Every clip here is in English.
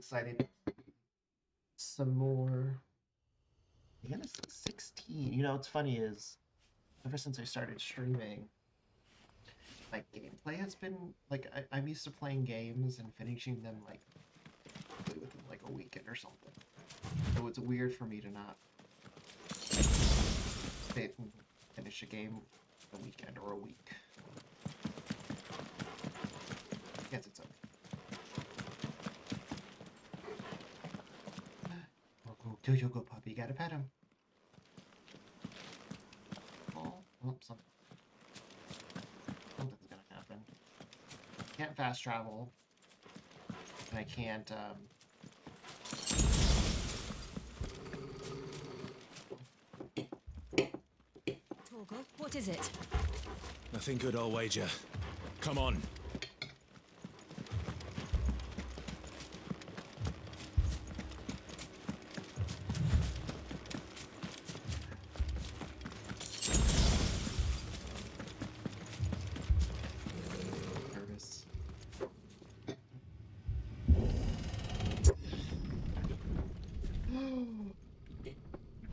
excited. Some more. Again, 16. You know, what's funny is, ever since I started streaming, like gameplay has been like I'm used to playing games and finishing them like within like a weekend or something. So it's weird for me to not finish a game a weekend or a week. Yes, it's okay. Go, go, puppy. You gotta pet him. Oh, something's gonna happen. Can't fast travel. And I can't, Torgal, what is it? Nothing good, I'll wager. Come on.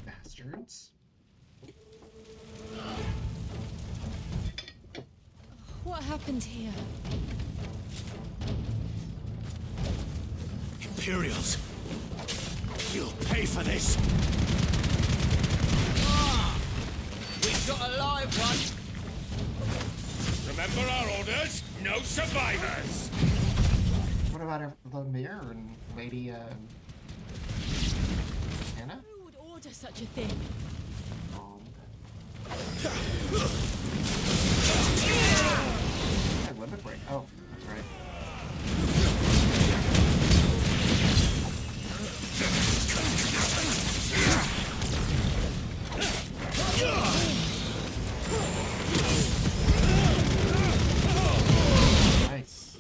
Bastards. What happened here? Imperials! You'll pay for this! We've got a live one! Remember our orders? No survivors! What about the mayor and Lady, Anna? Who would order such a thing? Limit break. Oh, that's right. Nice.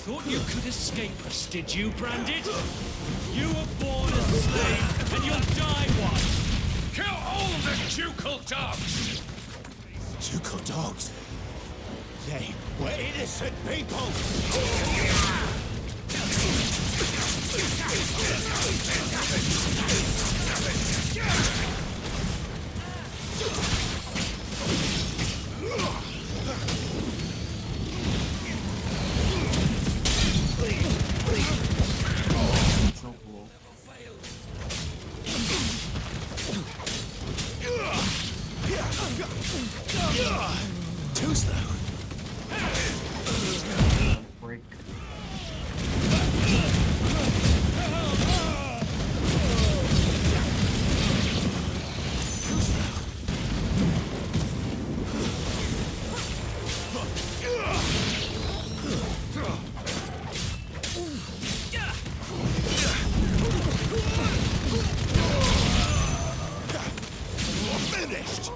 Thought you could escape us, did you, Branded? You were born a slave, and you'll die one! Kill all the ducal dogs! Ducal dogs? They were innocent people! So cool. Too slow. Break. Finished!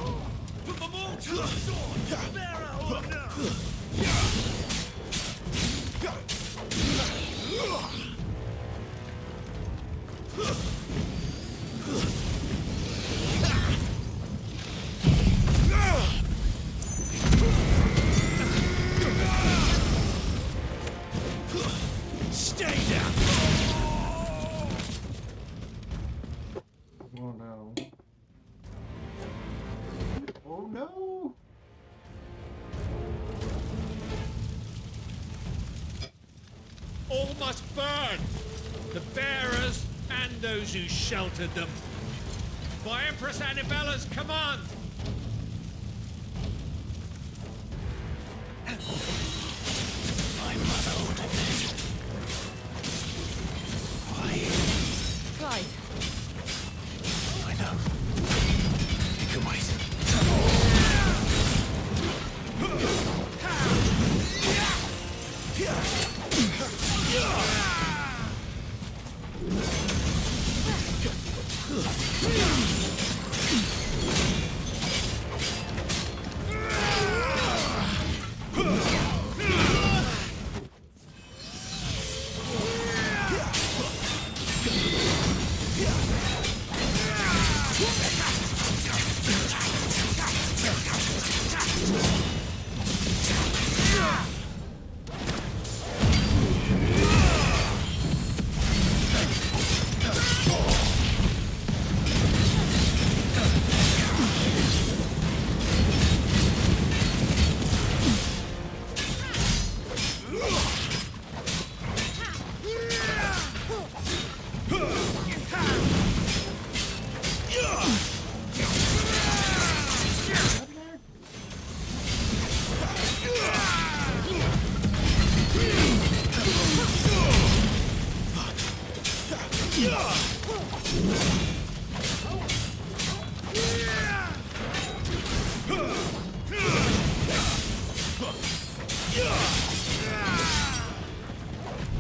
Put them all to the sword! Bearer order! Stay down! Oh no. Oh no! All must burn! The bearers and those who sheltered them. By Empress Annibella's command! My mother ordered this. Clyde, I know. You can wait.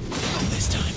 Not this time.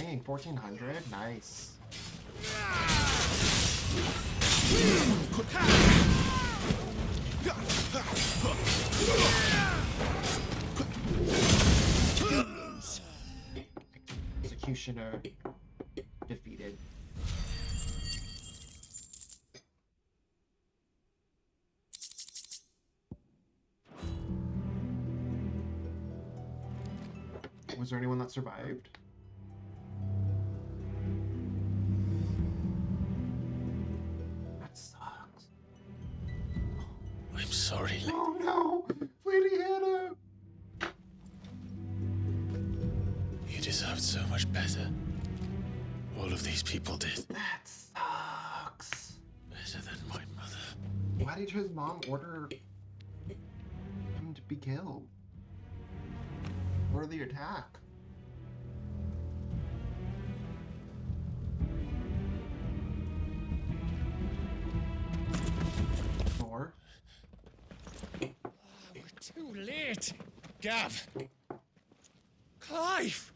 Dang, 1400? Nice. Executioner defeated. Was there anyone that survived? That sucks. I'm sorry, Oh no! Lady Hannah! You deserved so much better. All of these people did. That sucks. Better than my mother. Why did his mom order him to be killed? Or the attack? Or? We're too late. Gav. Clive.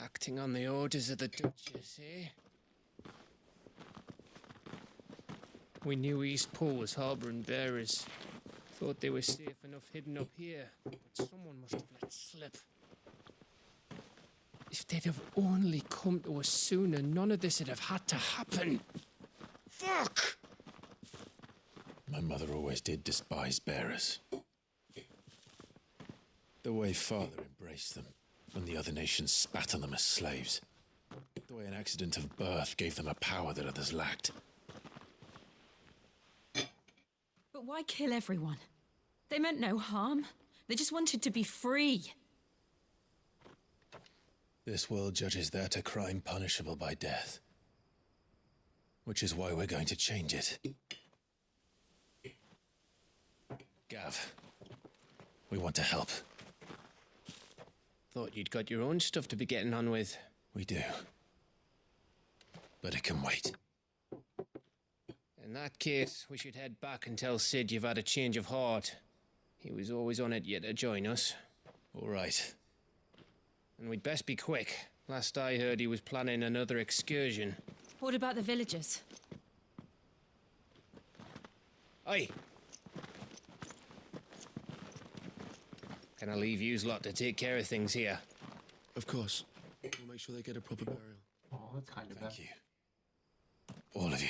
Acting on the orders of the Duchess, eh? We knew Eastpool was harbouring bearers. Thought they were safe enough hidden up here, but someone must have let slip. If they'd have only come to us sooner, none of this would have had to happen. Fuck! My mother always did despise bearers. The way father embraced them when the other nations spat on them as slaves. The way an accident of birth gave them a power that others lacked. But why kill everyone? They meant no harm. They just wanted to be free. This world judges that a crime punishable by death. Which is why we're going to change it. Gav, we want to help. Thought you'd got your own stuff to be getting on with. We do. But it can wait. In that case, we should head back and tell Sid you've had a change of heart. He was always on it yet to join us. All right. And we'd best be quick. Last I heard, he was planning another excursion. What about the villagers? Aye. Can I leave yous lot to take care of things here? Of course. We'll make sure they get a proper burial. Oh, that's kind of bad. Thank you. All of you.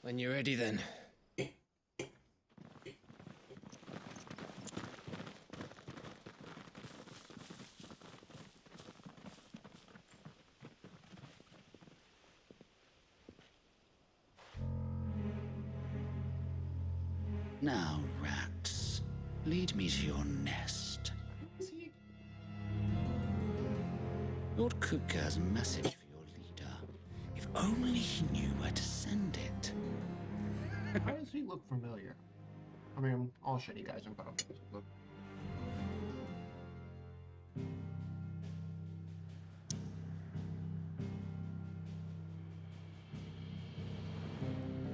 When you're ready, then. Now, rats, lead me to your nest. Lord Kupka has a message for your leader. If only he knew where to send it. Why does he look familiar? I mean, all shitty guys in Final Fantasy look.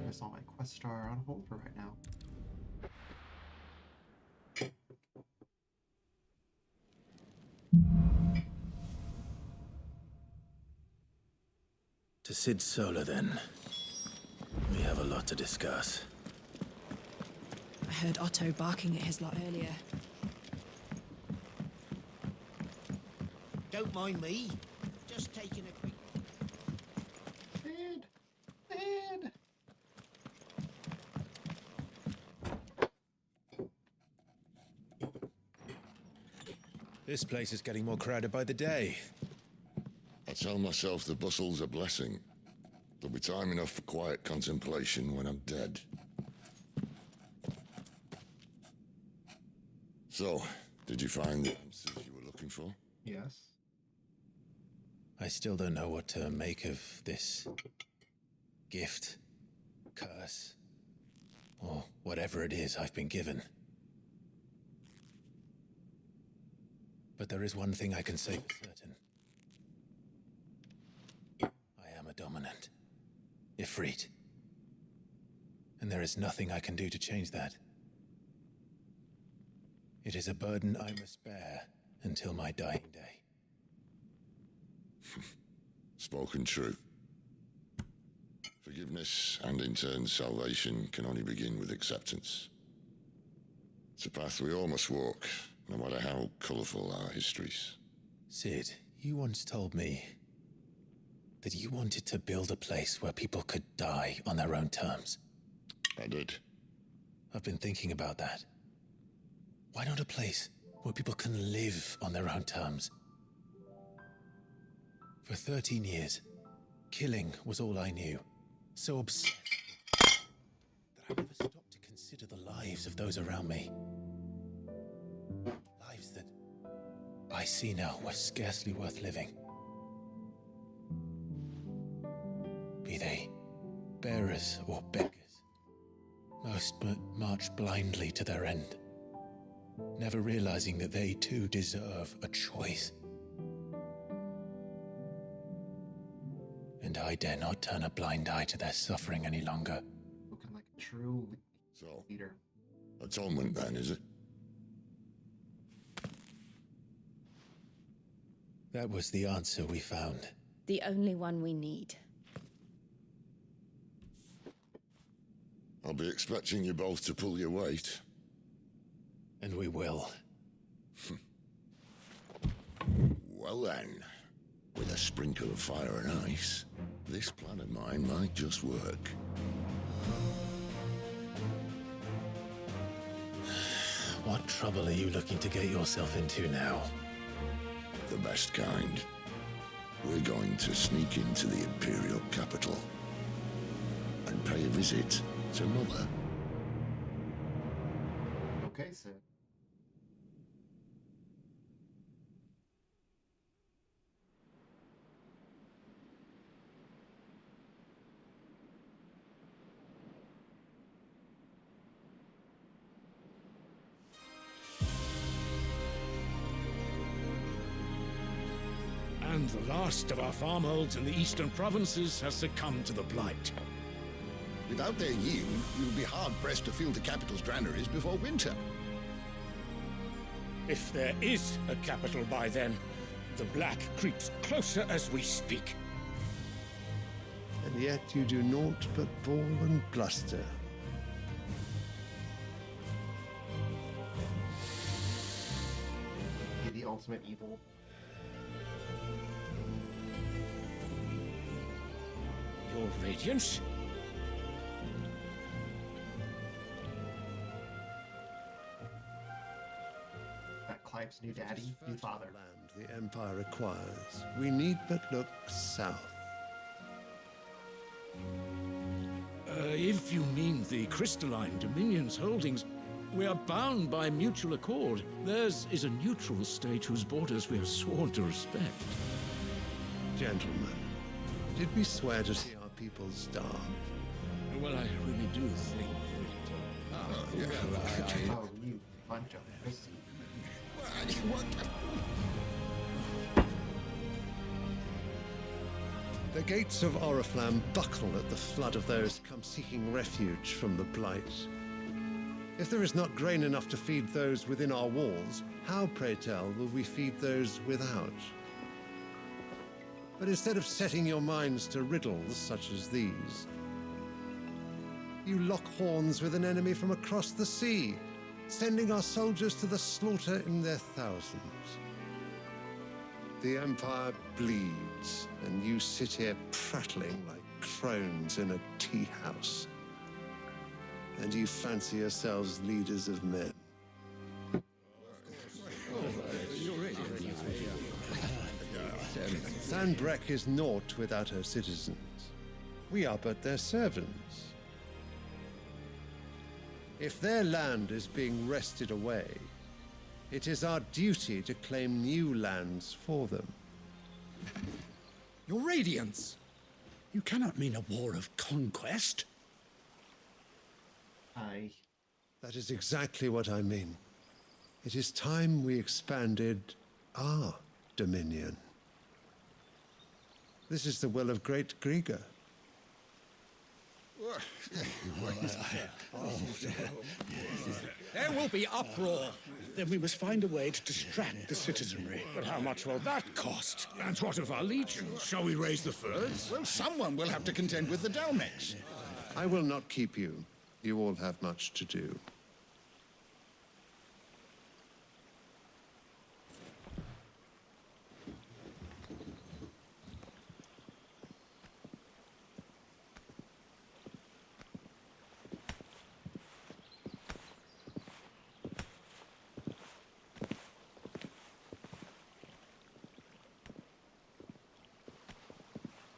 I saw my quest star on hold for right now. To Sid Solar, then. We have a lot to discuss. I heard Otto barking at his lot earlier. Don't mind me. Just taking a quick... Sid! Sid! This place is getting more crowded by the day. I tell myself the bustle's a blessing. There'll be time enough for quiet contemplation when I'm dead. So, did you find the answers you were looking for? Yes. I still don't know what to make of this gift, curse, or whatever it is I've been given. But there is one thing I can say for certain. I am a dominant, Ifrit. And there is nothing I can do to change that. It is a burden I must bear until my dying day. Spoken true. Forgiveness and in turn salvation can only begin with acceptance. It's a path we all must walk, no matter how colourful our histories. Sid, you once told me that you wanted to build a place where people could die on their own terms. I did. I've been thinking about that. Why not a place where people can live on their own terms? For 13 years, killing was all I knew. So obsessed that I never stopped to consider the lives of those around me. Lives that I see now were scarcely worth living. Be they bearers or beggars, most march blindly to their end, never realizing that they too deserve a choice. And I dare not turn a blind eye to their suffering any longer. Looking like a true So, leader. atonement then, is it? That was the answer we found. The only one we need. I'll be expecting you both to pull your weight. And we will. Well then, with a sprinkle of fire and ice, this plan of mine might just work. What trouble are you looking to get yourself into now? The best kind. We're going to sneak into the Imperial capital and pay a visit to Mother. Okay, Sid. And the last of our farmholds in the eastern provinces has succumbed to the blight. Without their yield, you'll be hard-pressed to fill the capital's granaries before winter. If there is a capital by then, the black creeps closer as we speak. And yet you do naught but bawl and bluster. Be the ultimate evil. Your Radiance? That Clive's new daddy, new father. Land the Empire acquires. We need but look south. If you mean the Crystalline Dominion's holdings, we are bound by mutual accord. Theirs is a neutral state whose borders we are sworn to respect. Gentlemen, did we swear to see our people starve? Well, I really do think that... Oh, you bunch of pussy. The gates of Oriflamme buckle at the flood of those come seeking refuge from the blight. If there is not grain enough to feed those within our walls, how, pray tell, will we feed those without? But instead of setting your minds to riddles such as these, you lock horns with an enemy from across the sea, sending our soldiers to the slaughter in their thousands. the Empire bleeds, and you sit here prattling like crones in a tea house. And you fancy yourselves leaders of men. Sanbreque is naught without her citizens. We are but their servants. If their land is being wrested away, it is our duty to claim new lands for them. Your Radiance! You cannot mean a war of conquest. That is exactly what I mean. It is time we expanded our dominion. This is the will of great Grieger. There will be uproar. Then we must find a way to distract the citizenry. But how much will that cost? And what of our legions? Shall we raise the furs? Well, someone will have to contend with the Dalmex. I will not keep you. You all have much to do.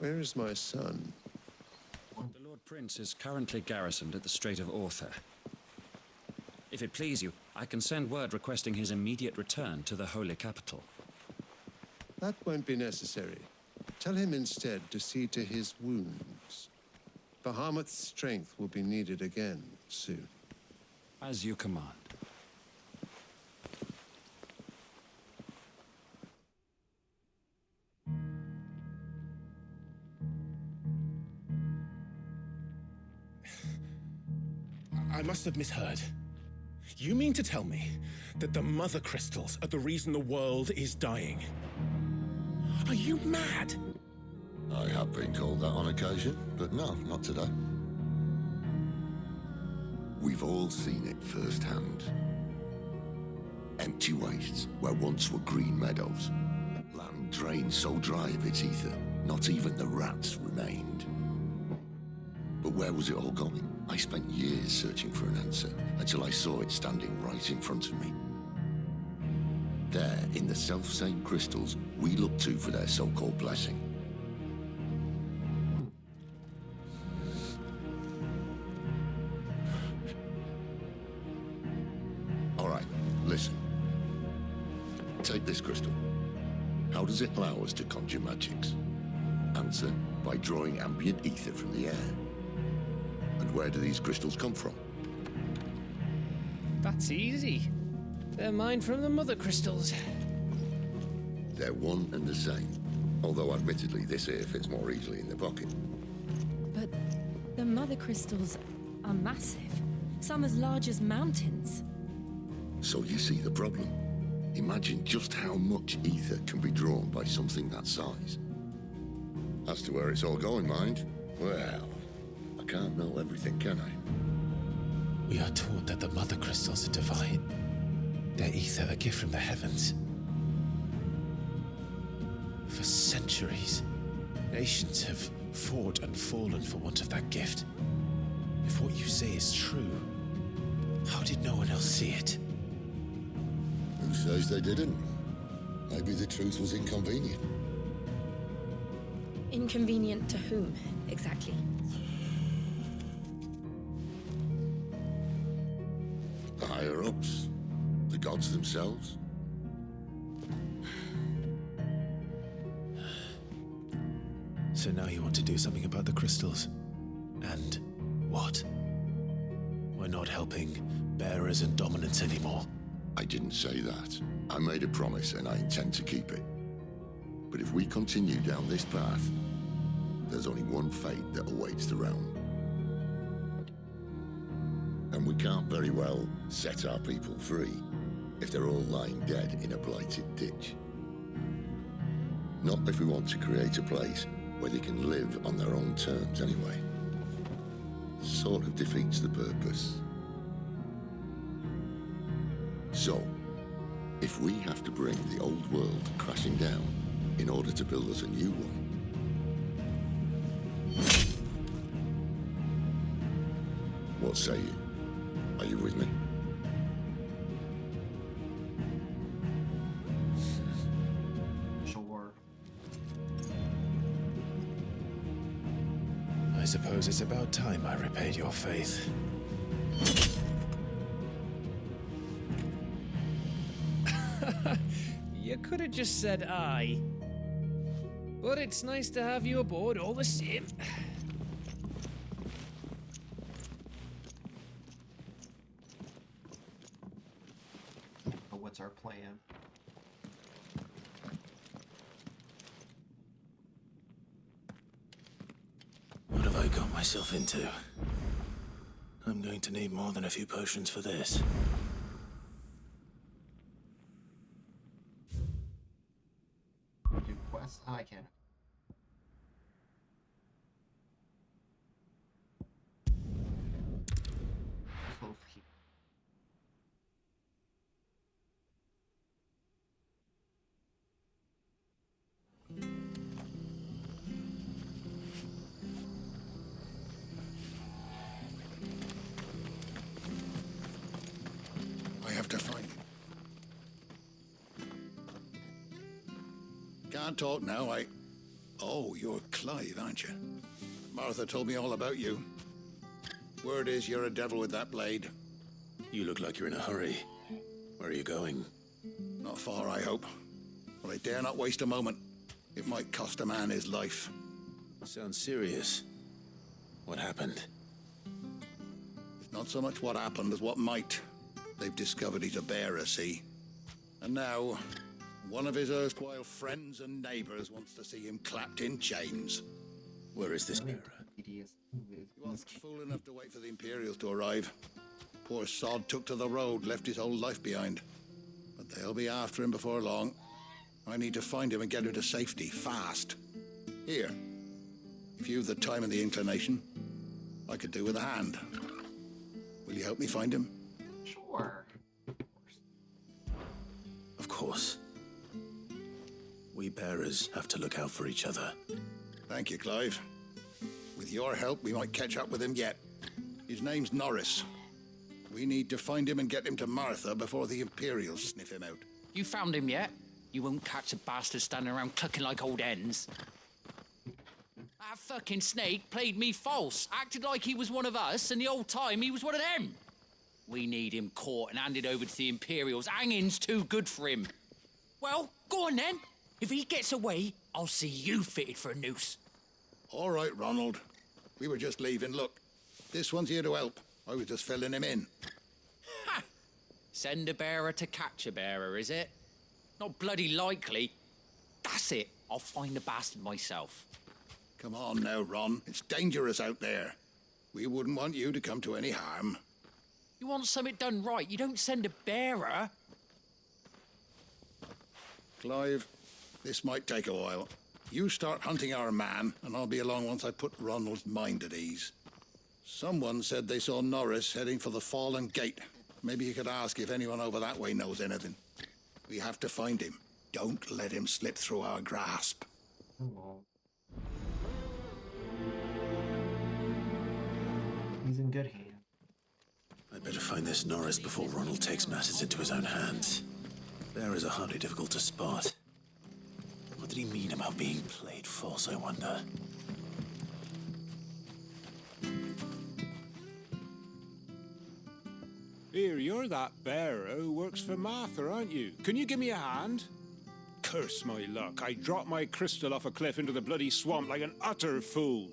Where is my son? The Lord Prince is currently garrisoned at the Strait of Orther. If it please you, I can send word requesting his immediate return to the Holy Capital. That won't be necessary. Tell him instead to see to his wounds. Bahamut's strength will be needed again soon. As you command. I must have misheard. You mean to tell me that the Mother Crystals are the reason the world is dying? Are you mad? I have been called that on occasion, but no, not today. We've all seen it firsthand. Empty wastes where once were green meadows. Land drained so dry of its ether, not even the rats remained. But where was it all going? I spent years searching for an answer, until I saw it standing right in front of me. There, in the self-same crystals we look to for their so-called blessing. All right, listen. Take this crystal. How does it allow us to conjure magics? Answer, by drawing ambient ether from the air. And where do these crystals come from? That's easy. They're mined from the Mother Crystals. They're one and the same. Although admittedly this here fits more easily in the pocket. But the Mother Crystals are massive. Some as large as mountains. So you see the problem. Imagine just how much ether can be drawn by something that size. As to where it's all going, mind, well, I can't know everything, can I? We are taught that the Mother Crystals are divine. Their ether a gift from the heavens. For centuries, nations have fought and fallen for want of that gift. If what you say is true, how did no one else see it? Who says they didn't? Maybe the truth was inconvenient. Inconvenient to whom, exactly? The higher-ups? The gods themselves? So now you want to do something about the crystals? And what? We're not helping bearers and dominants anymore. I didn't say that. I made a promise and I intend to keep it. But if we continue down this path, there's only one fate that awaits the realm. And we can't very well set our people free if they're all lying dead in a blighted ditch. Not if we want to create a place where they can live on their own terms anyway. Sort of defeats the purpose. So, if we have to bring the old world crashing down, in order to build us a new one. What say you? Are you with me? Sure. I suppose it's about time I repaid your faith. You could have just said aye. But it's nice to have you aboard all the same. What's our plan? What have I got myself into? I'm going to need more than a few potions for this. Do quests? Oh, I can. I have to find him. Can't talk now, Oh, you're Clive, aren't you? Martha told me all about you. Word is you're a devil with that blade. You look like you're in a hurry. Where are you going? Not far, I hope. But I dare not waste a moment. It might cost a man his life. Sounds serious. What happened? It's not so much what happened as what might. They've discovered he's a bearer, see? And now, one of his erstwhile friends and neighbors wants to see him clapped in chains. Where is this bearer? He wasn't fool enough to wait for the Imperials to arrive. Poor sod took to the road, left his whole life behind. But they'll be after him before long. I need to find him and get him to safety, fast. Here, if you've the time and the inclination, I could do with a hand. Will you help me find him? Sure. Of course. We bearers have to look out for each other. Thank you, Clive. With your help, we might catch up with him yet. His name's Norris. We need to find him and get him to Martha before the Imperials sniff him out. You found him yet? You won't catch a bastard standing around clucking like old hens. That fucking snake played me false, acted like he was one of us, and the whole time he was one of them. We need him caught and handed over to the Imperials. Hanging's too good for him. Well, go on then. If he gets away, I'll see you fitted for a noose. All right, Ronald. We were just leaving. Look, this one's here to help. I was just filling him in. Ha! Send a bearer to catch a bearer, is it? Not bloody likely. That's it. I'll find the bastard myself. Come on now, Ron. It's dangerous out there. We wouldn't want you to come to any harm. You want something done right, you don't send a bearer. Clive, this might take a while. You start hunting our man, and I'll be along once I put Ronald's mind at ease. Someone said they saw Norris heading for the Fallen Gate. Maybe you could ask if anyone over that way knows anything. We have to find him. Don't let him slip through our grasp. He's in good hands. I'd better find this Norris before Ronald takes matters into his own hands. Bearers are hardly difficult to spot. What did he mean about being played false, I wonder? Here, you're that bearer who works for Martha, aren't you? Can you give me a hand? Curse my luck. I dropped my crystal off a cliff into the bloody swamp like an utter fool.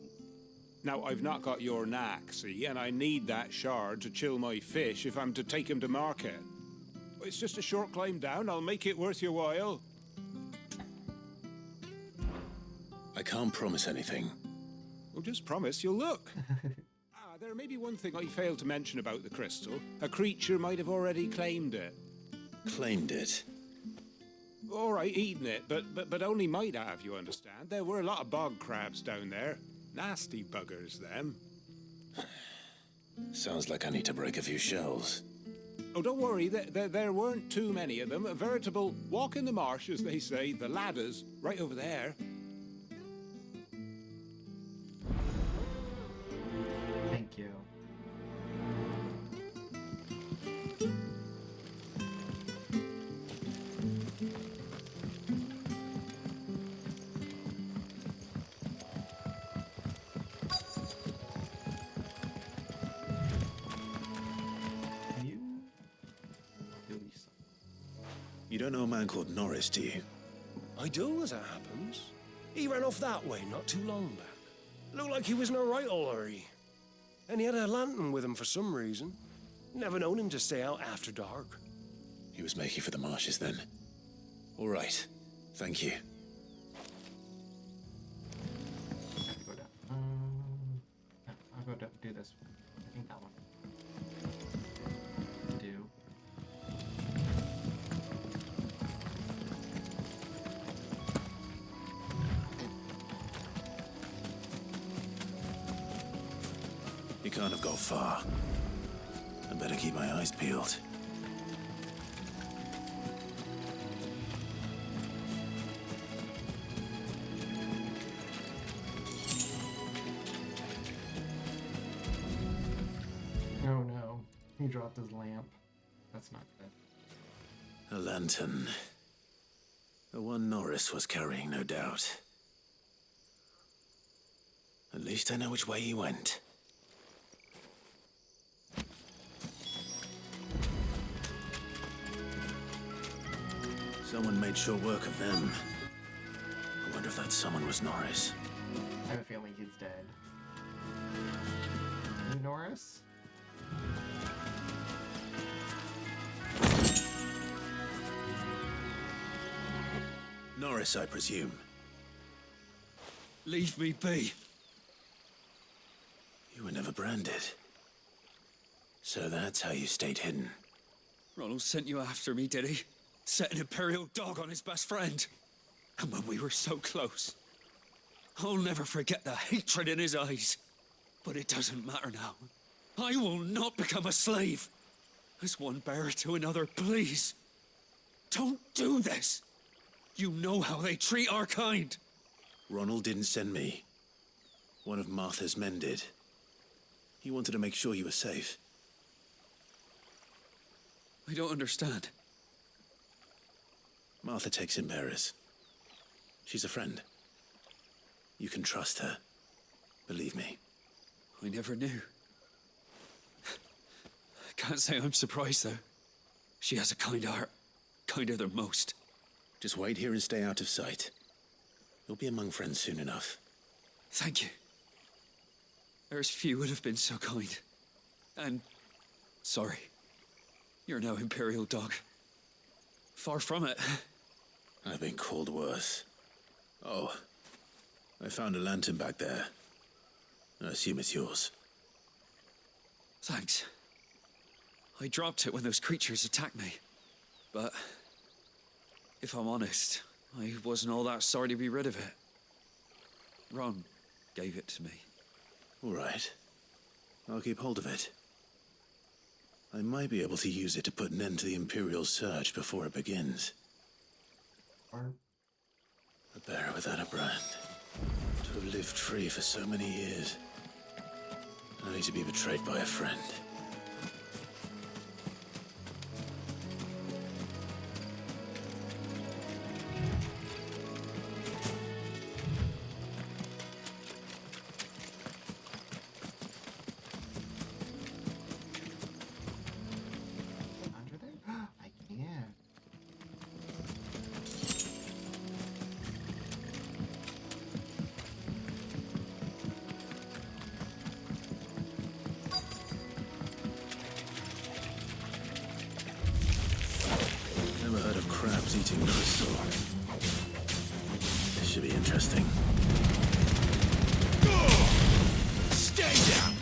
Now, I've not got your knack, see, and I need that shard to chill my fish if I'm to take him to market. It's just a short climb down. I'll make it worth your while. I can't promise anything. Well, just promise you'll look. There may be one thing I failed to mention about the crystal. A creature might have already claimed it. Claimed it? All right, eaten it, but only might have, you understand. There were a lot of bog crabs down there. Nasty buggers, them. Sounds like I need to break a few shells. Oh, don't worry, there weren't too many of them. A veritable walk in the marsh, as they say, the ladders, right over there. Thank you. You don't know a man called Norris, do you? I do, as it happens. He ran off that way not too long back. Looked like he was in a right old hurry. And he had a lantern with him for some reason. Never known him to stay out after dark. He was making for the marshes then. All right. Thank you. Go down. I'll go down. Do this one. I think that one. Do. You can't have got far. I better keep my eyes peeled. Oh no, he dropped his lamp. That's not good. A lantern. The one Norris was carrying, no doubt. At least I know which way he went. Someone made short work of them. I wonder if that someone was Norris. I have a feeling he's dead. You Norris? Norris, I presume. Leave me be. You were never branded. So that's how you stayed hidden. Ronald sent you after me, did he? Set an Imperial dog on his best friend. And when we were so close, I'll never forget the hatred in his eyes. But it doesn't matter now. I will not become a slave. As one bearer to another, please. Don't do this. You know how they treat our kind. Ronald didn't send me. One of Martha's men did. He wanted to make sure you were safe. I don't understand. Martha takes in bearers. She's a friend. You can trust her. Believe me. I never knew. I can't say I'm surprised, though. She has a kind heart. Kinder than most. Just wait here and stay out of sight. You'll be among friends soon enough. Thank you. There's few would have been so kind. And sorry. You're no Imperial dog. Far from it. I've been called worse. Oh, I found a lantern back there. I assume it's yours. Thanks. I dropped it when those creatures attacked me. But if I'm honest, I wasn't all that sorry to be rid of it. Ron gave it to me. All right. I'll keep hold of it. I might be able to use it to put an end to the Imperial surge before it begins. A bearer without a brand. To have lived free for so many years. Only to be betrayed by a friend. Under there? I can. Never heard of crabs eating crystal. This should be interesting. Stay down!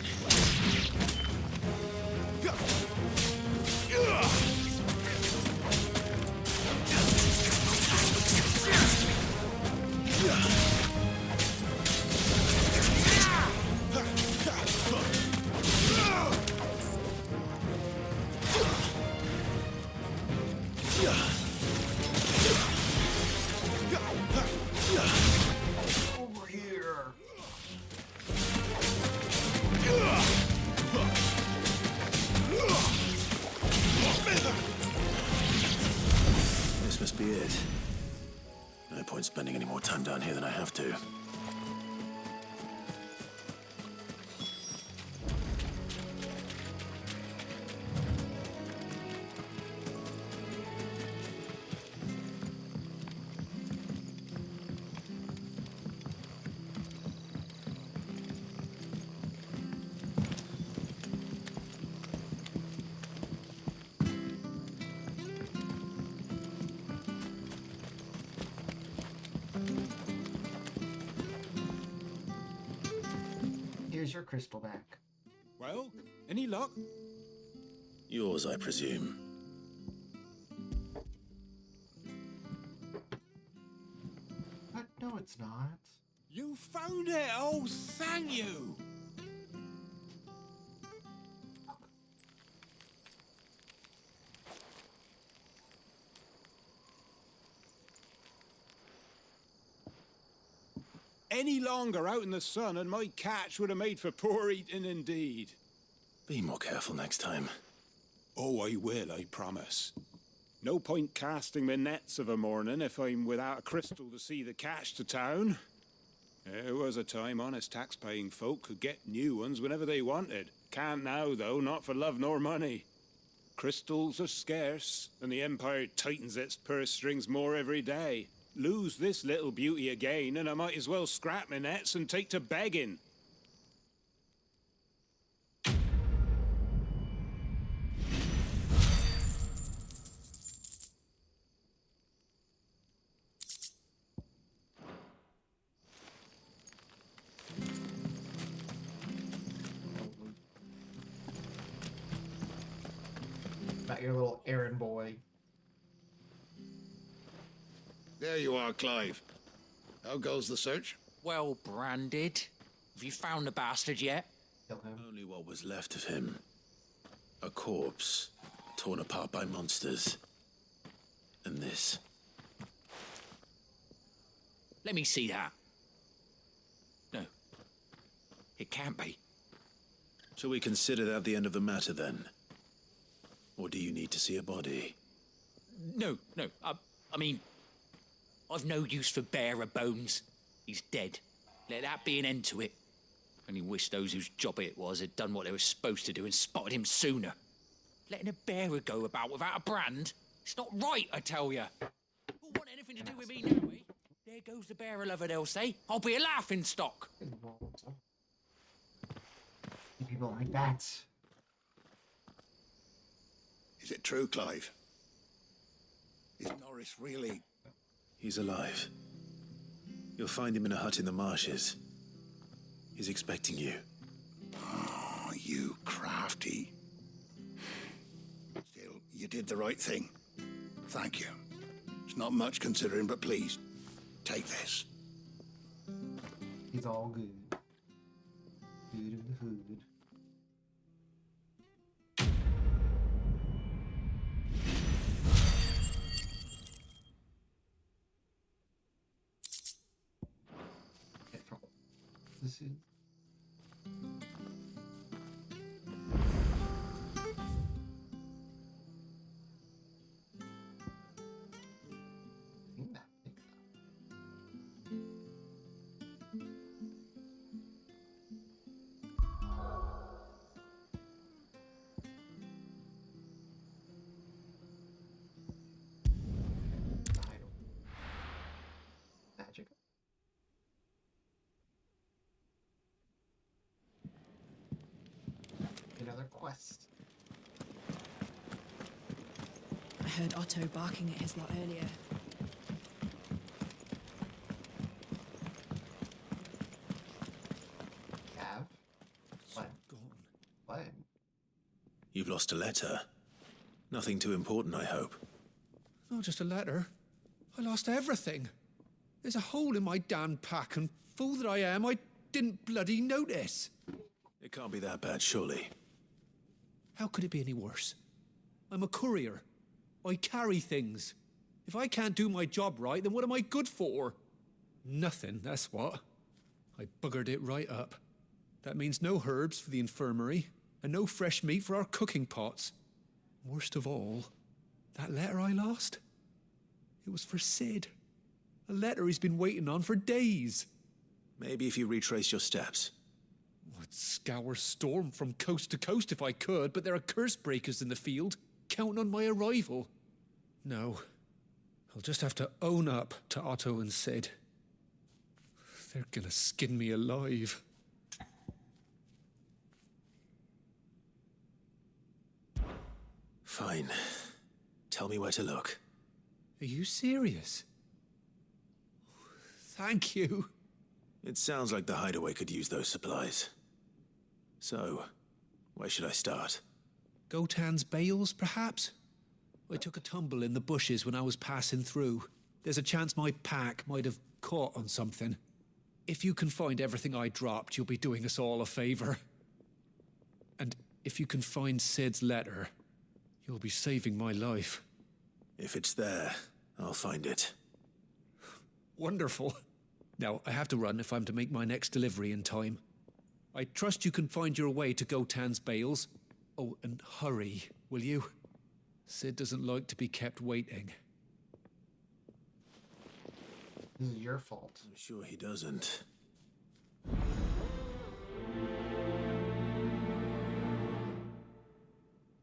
here than I have to. Here's your crystal back. Well, any luck? Yours, I presume. But no, it's not. You found it! Oh, thank you! Any longer out in the sun and my catch would have made for poor eating indeed. Be more careful next time. Oh, I will, I promise. No point casting my nets of a morning if I'm without a crystal to see the catch to town. There was a time honest tax-paying folk could get new ones whenever they wanted. Can't now, though, not for love nor money. Crystals are scarce, and the Empire tightens its purse strings more every day. Lose this little beauty again, and I might as well scrap my nets and take to begging. Not your little errand boy. There you are, Clive. How goes the search? Well branded. Have you found the bastard yet? Kill him. Only what was left of him. A corpse, torn apart by monsters. And this. Let me see that. No. It can't be. Shall we consider that the end of the matter, then? Or do you need to see a body? No. I mean, I've no use for bearer bones. He's dead. Let that be an end to it. Only wish those whose job it was had done what they were supposed to do and spotted him sooner. Letting a bearer go about without a brand? It's not right, I tell you. Who'll want anything to do with me now, eh? There goes the bearer lover, they'll say. I'll be a laughing stock. People like that. Is it true, Clive? Is Norris really... He's alive. You'll find him in a hut in the marshes. He's expecting you. Oh, you crafty. Still, you did the right thing. Thank you. It's not much considering, but please, take this. He's all good. Good in the hood. This is magic. Another quest. I heard Otto barking at his lot earlier. Cav? What? What? You've lost a letter. Nothing too important, I hope. Not just a letter. I lost everything. There's a hole in my damn pack, and fool that I am, I didn't bloody notice. It can't be that bad, surely. How could it be any worse? I'm a courier. I carry things. If I can't do my job right, then what am I good for? Nothing, that's what. I buggered it right up. That means no herbs for the infirmary, and no fresh meat for our cooking pots. Worst of all, that letter I lost, it was for Sid. A letter he's been waiting on for days. Maybe if you retrace your steps. I'd scour Storm from coast to coast if I could, but there are curse breakers in the field, counting on my arrival. No, I'll just have to own up to Otto and Sid. They're gonna skin me alive. Fine. Tell me where to look. Are you serious? Thank you. It sounds like the hideaway could use those supplies. So, where should I start? Gotan's bales, perhaps? I took a tumble in the bushes when I was passing through. There's a chance my pack might have caught on something. If you can find everything I dropped, you'll be doing us all a favor. And if you can find Sid's letter, you'll be saving my life. If it's there, I'll find it. Wonderful. Now, I have to run if I'm to make my next delivery in time. I trust you can find your way to Gotan's bales. Oh, and hurry, will you? Sid doesn't like to be kept waiting. This is your fault. I'm sure he doesn't.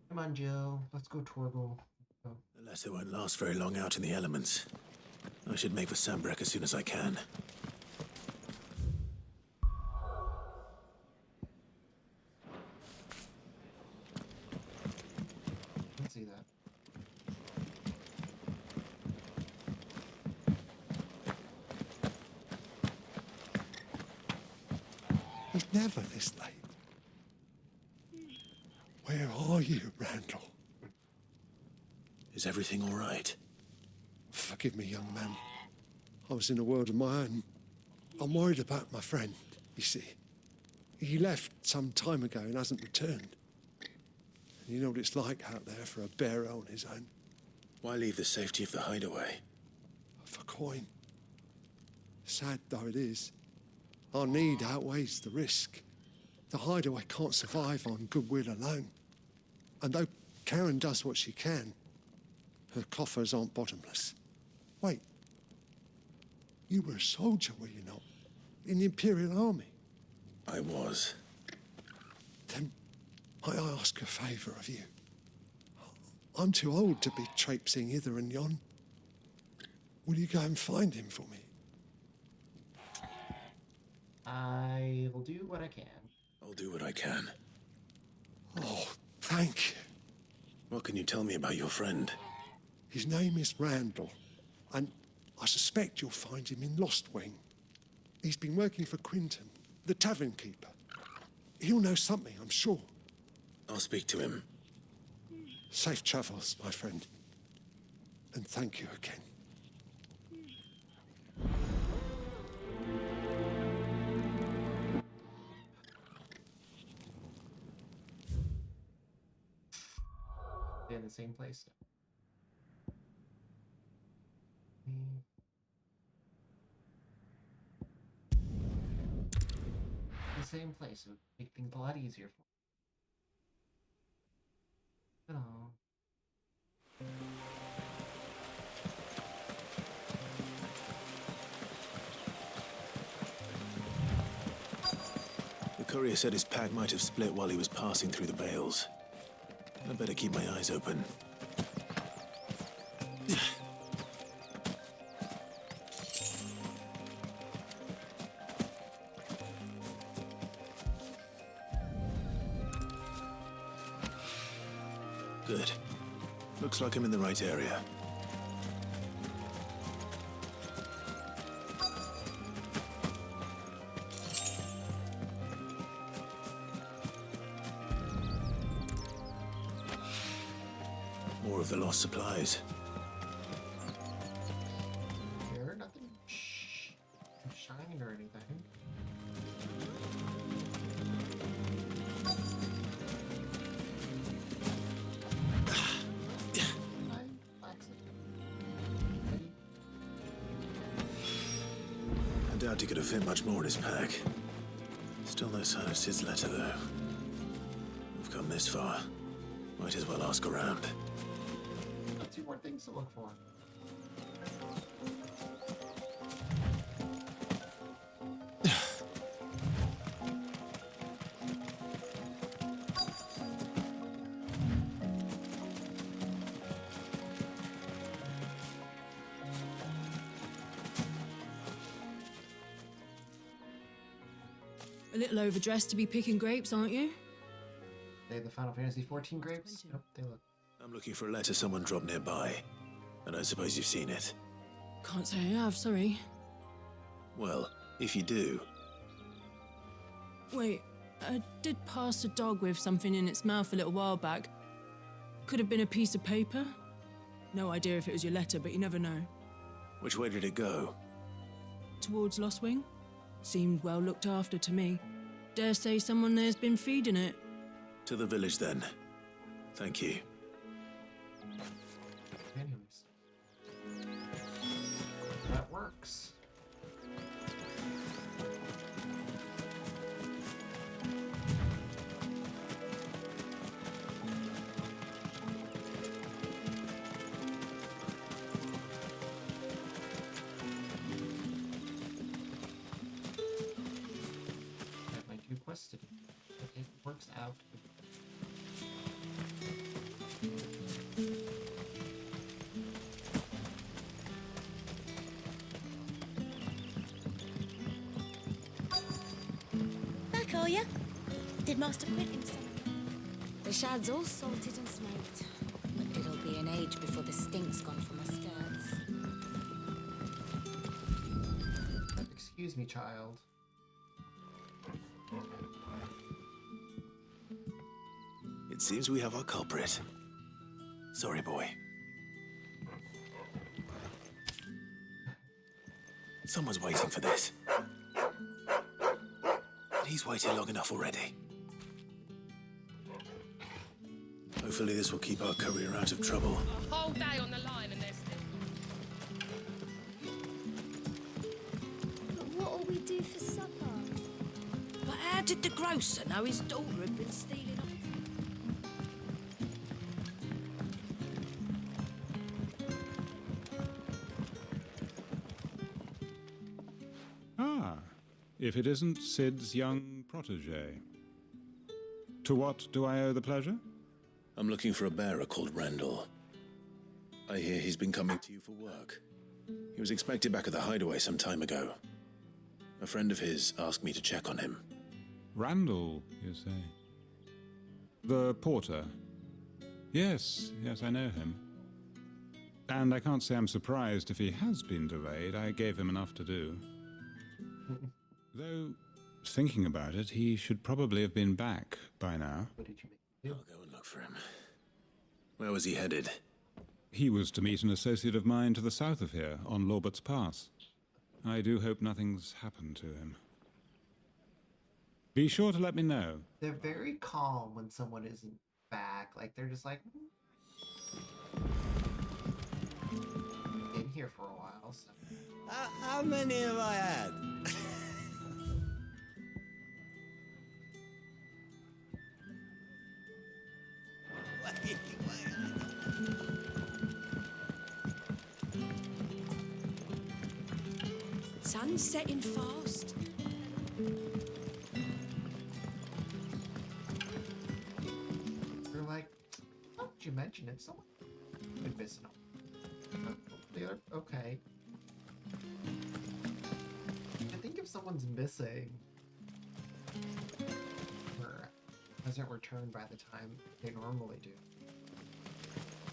Come on, Jill. Let's go, Torgal. The letter won't last very long out in the elements. I should make for Sambrek as soon as I can. Let's see that. It's never this late. Where are you, Randall? Is everything all right? Forgive me, young man. I was in a world of my own. I'm worried about my friend, you see. He left some time ago and hasn't returned. You know what it's like out there for a bearer on his own. Why leave the safety of the hideaway? For coin. Sad though it is, our need outweighs the risk. The hideaway can't survive on goodwill alone. And though Karen does what she can, her coffers aren't bottomless. Wait. You were a soldier, were you not? In the Imperial Army? I was. Then might I ask a favour of you? I'm too old to be traipsing hither and yon. Will you go and find him for me? I will do what I can. I'll do what I can. Oh, thank you. What can you tell me about your friend? His name is Randall, and I suspect you'll find him in Lostwing. He's been working for Quinton, the tavern keeper. He'll know something, I'm sure. I'll speak to him. Safe travels, my friend. And thank you again. Stay in the same place. The same place would make things a lot easier for me. Hello. The courier said his pack might have split while he was passing through the bales. I'd better keep my eyes open. Good. Looks like I'm in the right area. More of the lost supplies. Here, nothing shiny or anything. I doubt he could have fit much more in his pack. Still no sign of Sid's letter, though. We've come this far. Might as well ask around. Got 2 more things to look for. A little overdressed to be picking grapes, aren't you? They the Final Fantasy 14 grapes? Nope, they look. I'm looking for a letter someone dropped nearby. I don't suppose you've seen it. Can't say I have, sorry. Well, if you do, Wait, I did pass a dog with something in its mouth a little while back. Could have been a piece of paper. No idea if it was your letter, but you never know. which way did it go? Towards Lostwing? Seemed well looked after to me. Dare say someone there's been feeding it. To the village, then. Thank you. Anyways. That works. Got my 2 quests to do. It works out. Back, are ya? Did Master quit himself? The shad's all salted and smoked. But it'll be an age before the stink's gone from my skirts. Excuse me, child. It seems we have our culprit. Sorry, boy. Someone's waiting for this. And he's waited long enough already. Hopefully this will keep our career out of trouble. A whole day on the line and they're still... But what'll we do for supper? But how did the grocer know his daughter had been stealing off? Ah, if it isn't Sid's young protege. To what do I owe the pleasure? I'm looking for a bearer called Randall. I hear he's been coming to you for work. He was expected back at the hideaway some time ago. A friend of his asked me to check on him. Randall, you say? The porter? Yes, I know him. And I can't say I'm surprised if he has been delayed. I gave him enough to do. Though, thinking about it, he should probably have been back by now. What did you make? I'll go and look for him. Where was he headed? He was to meet an associate of mine to the south of here, on Lorbert's Pass. I do hope nothing's happened to him. Be sure to let me know. They're very calm when someone isn't back. Like, they're just like, been here for a while, so. How many have I had? Sun's setting fast. They're like, oh, did you mention it? Someone been missing them. They're okay. I think if someone's missing or hasn't returned by the time they normally do,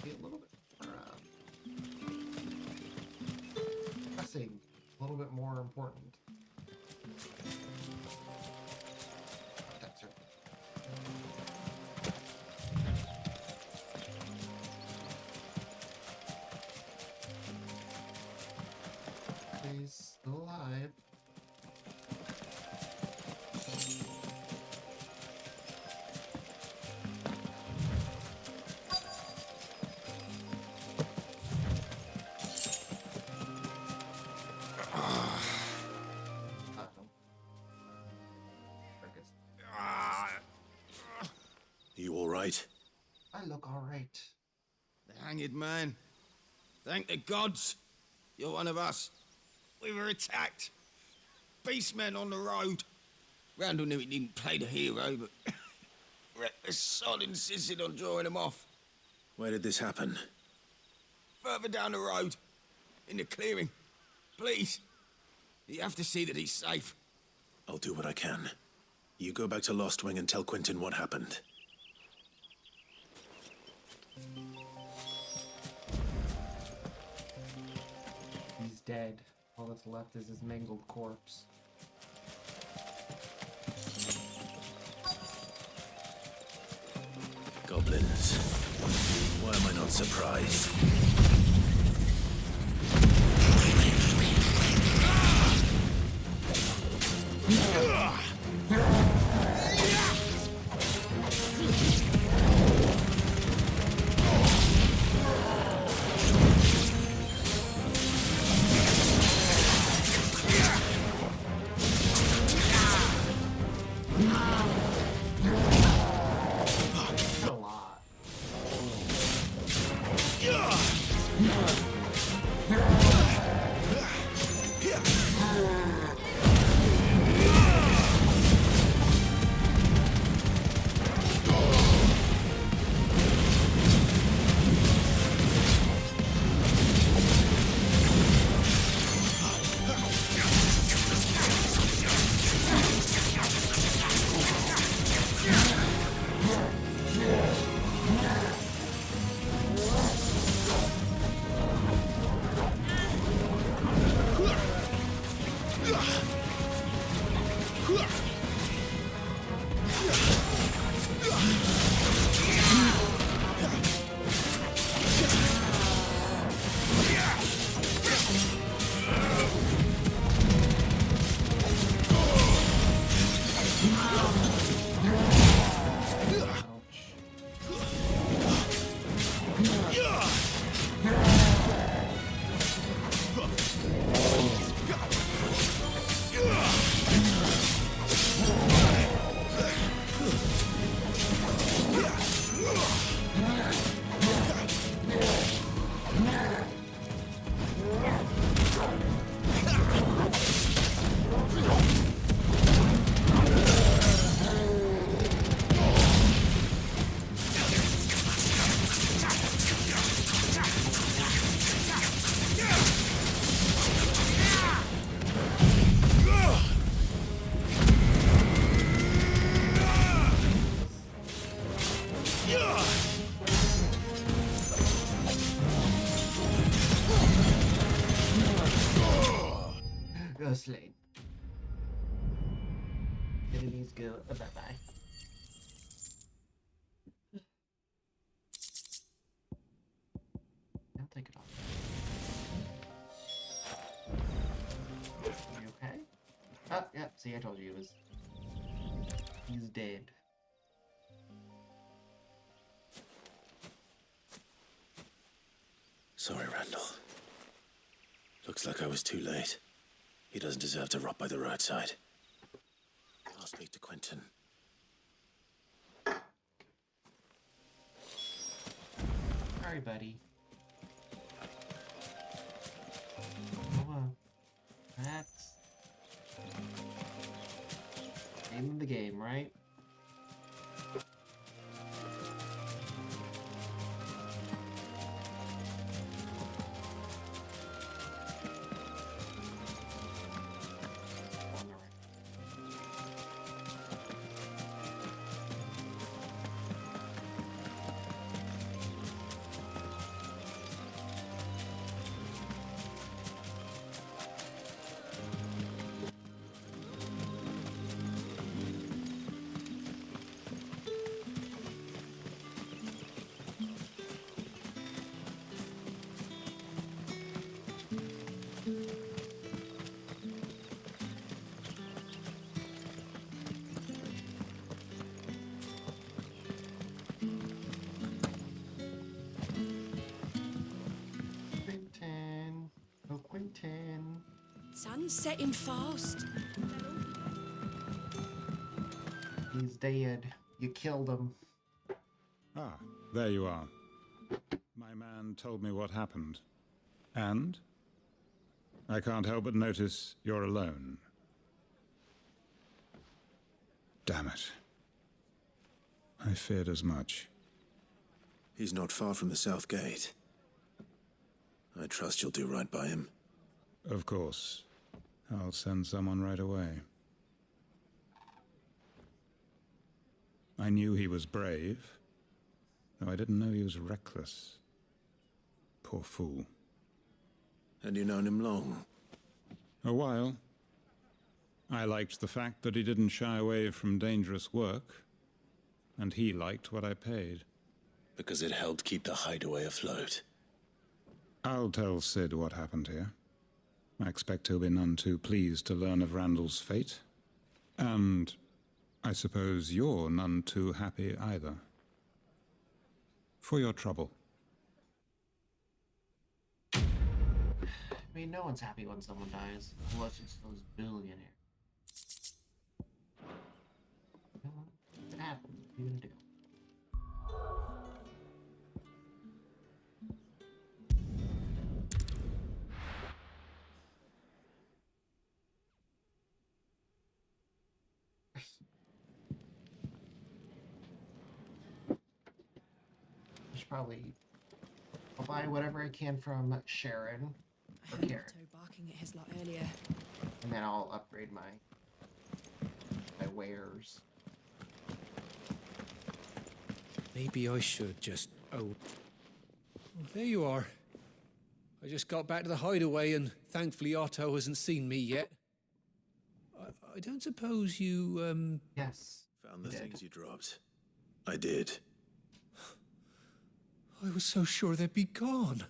be a little bit more pressing, a little bit more important. That's her. He's still alive. You all right? I look all right. The hanged man. Thank the gods. You're one of us. We were attacked. Beastmen on the road. Randall knew he didn't play the hero, but the sod insisted on drawing him off. Where did this happen? Further down the road. In the clearing. Please. You have to see that he's safe. I'll do what I can. You go back to Lostwing and tell Quentin what happened. He's dead. All that's left is his mangled corpse. Goblins. Why am I not surprised? A lot. Go Slade. Enemies go. Bye-bye. I'll take it off. You okay? Oh, yeah, see, I told you it was... He's dead. Sorry, Randall. Looks like I was too late. He doesn't deserve to rot by the roadside. I'll speak to Quentin. Sorry, buddy. Oh, well. That's... name of the game, right? Quentin. Oh, Quentin. Sun's setting fast. He's dead. You killed him. Ah, there you are. My man told me what happened. And? I can't help but notice you're alone. Damn it. I feared as much. He's not far from the South Gate. I trust you'll do right by him. Of course. I'll send someone right away. I knew he was brave, though I didn't know he was reckless. Poor fool. Had you known him long? A while. I liked the fact that he didn't shy away from dangerous work, and he liked what I paid. Because it helped keep the hideaway afloat. I'll tell Sid what happened here. I expect he'll be none too pleased to learn of Randall's fate. And I suppose you're none too happy either. For your trouble. I mean, no one's happy when someone dies, unless it's those billionaires. You know what? It happens. What are you gonna do? Probably I'll buy whatever I can from Sharon or Karen. Otto barking at his lot earlier. And then I'll upgrade my wares. Maybe I should just... Oh, there you are. I just got back to the hideaway and thankfully Otto hasn't seen me yet. I don't suppose you, Yes. Found the things you dropped. I did. I was so sure they'd be gone.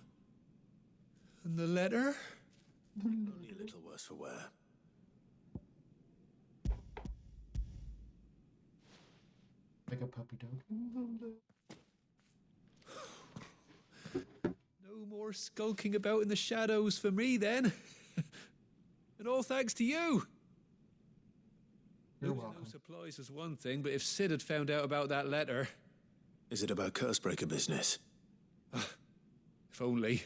And the letter? Only a little worse for wear. Like a puppy dog. No more skulking about in the shadows for me, then. And all thanks to you. You're welcome. No supplies was one thing, but if Sid had found out about that letter... Is it about Cursebreaker business? If only.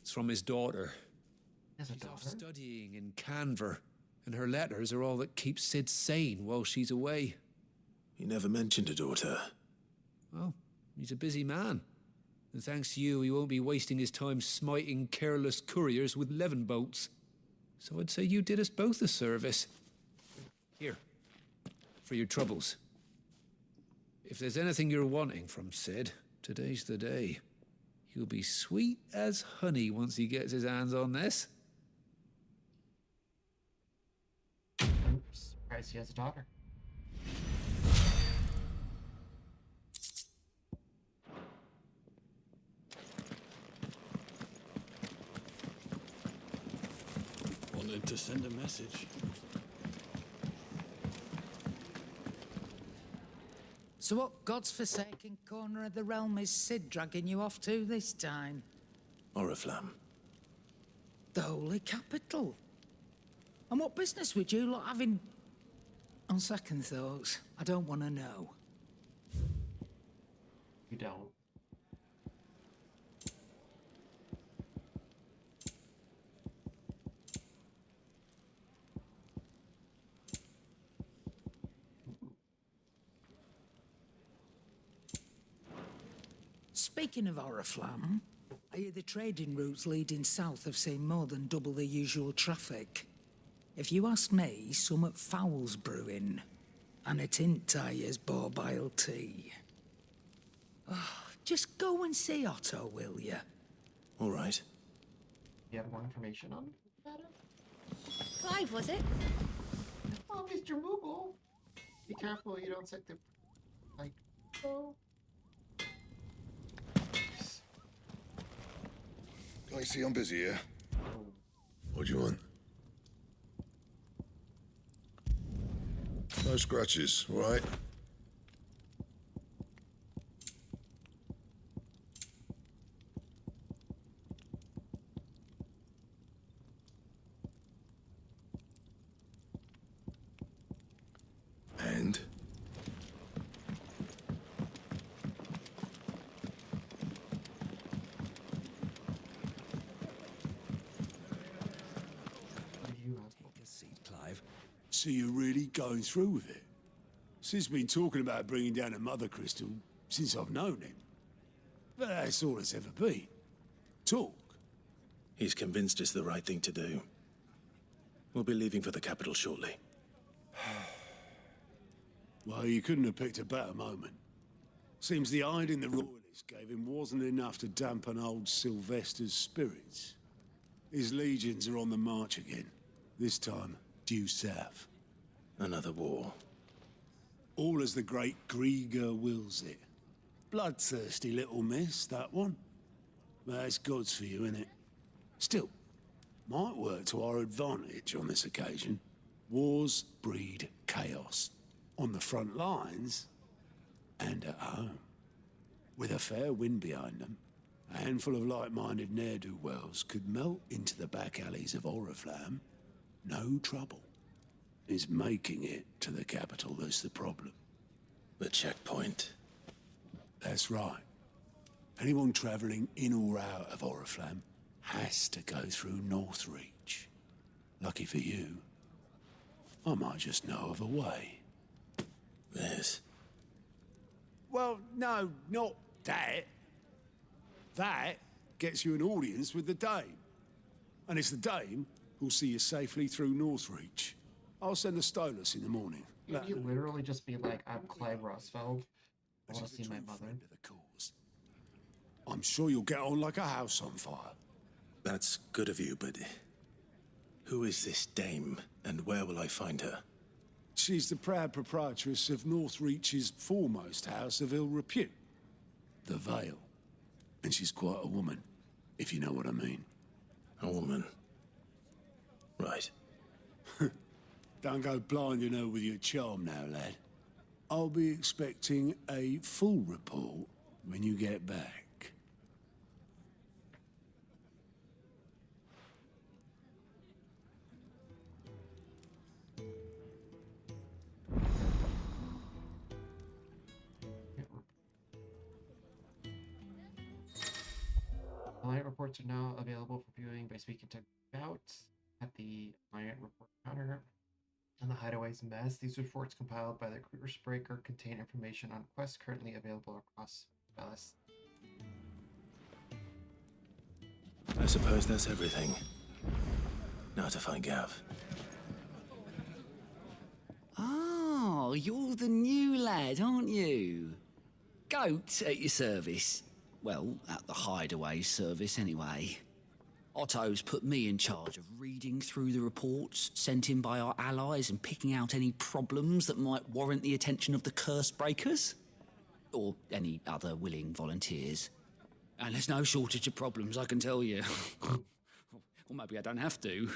It's from his daughter. She's off studying in Canver, and her letters are all that keeps Sid sane while she's away. He never mentioned a daughter. Well, he's a busy man. And thanks to you, he won't be wasting his time smiting careless couriers with levin bolts. So I'd say you did us both a service. Here, for your troubles. If there's anything you're wanting from Sid, today's the day. He'll be sweet as honey once he gets his hands on this. I'm surprised he has a daughter. Wanted to send a message. So what God's forsaken corner of the realm is Sid dragging you off to this time? Oriflamme. The Holy Capital. And what business would you lot have in... On second thoughts, I don't want to know. You don't. Speaking of Oriflamme, I hear the trading routes leading south have seen more than double the usual traffic. If you ask me, summat foul's brewing, and it ain't Tyre's borbile tea. Oh, just go and see Otto, will you? All right. You have more information on that? Clive, was it? Oh, Mr. Moogle. Be careful you don't set the... Like... Oh... I see I'm busy here. What do you want? No scratches, all right? And? So you're really going through with it? Sid's been talking about bringing down a mother crystal since I've known him. But that's all it's ever been. Talk. He's convinced it's the right thing to do. We'll be leaving for the capital shortly. Well, you couldn't have picked a better moment. Seems the hiding the Royalists gave him wasn't enough to dampen old Sylvester's spirits. His legions are on the march again, this time due south. Another war. All as the great Grieger wills it. Bloodthirsty little miss, that one. But it's God's for you, innit? Still, might work to our advantage on this occasion. Wars breed chaos. On the front lines, and at home. With a fair wind behind them, a handful of like-minded ne'er-do-wells could melt into the back alleys of Oriflamme. No trouble. It's making it to the capital that's the problem. The checkpoint. That's right. Anyone travelling in or out of Oriflamme has to go through Northreach. Lucky for you, I might just know of a way. This? Well, no, not that. That gets you an audience with the Dame. And it's the Dame who'll see you safely through Northreach. I'll send the Stolas in the morning. Can you literally just be like, I'm Clive Rosfeld. I want to see my mother. I'm sure you'll get on like a house on fire. That's good of you, but who is this Dame, and where will I find her? She's the proud proprietress of Northreach's foremost house of ill repute, the Vale. And she's quite a woman, if you know what I mean. A woman? Right. Don't go blinding her with your charm now, lad. I'll be expecting a full report when you get back. Alliant reports are now available for viewing by speaking to Bout at the Alliant report counter and the Hideaway's mess. These reports compiled by the Curse Breaker contain information on quests currently available across Veles. I suppose that's everything. Now to find Gav. Oh, you're the new lad, aren't you? Goat at your service. Well, at the Hideaway service, anyway. Otto's put me in charge of reading through the reports sent in by our allies and picking out any problems that might warrant the attention of the Curse Breakers. Or any other willing volunteers. And there's no shortage of problems, I can tell you. Or maybe I don't have to.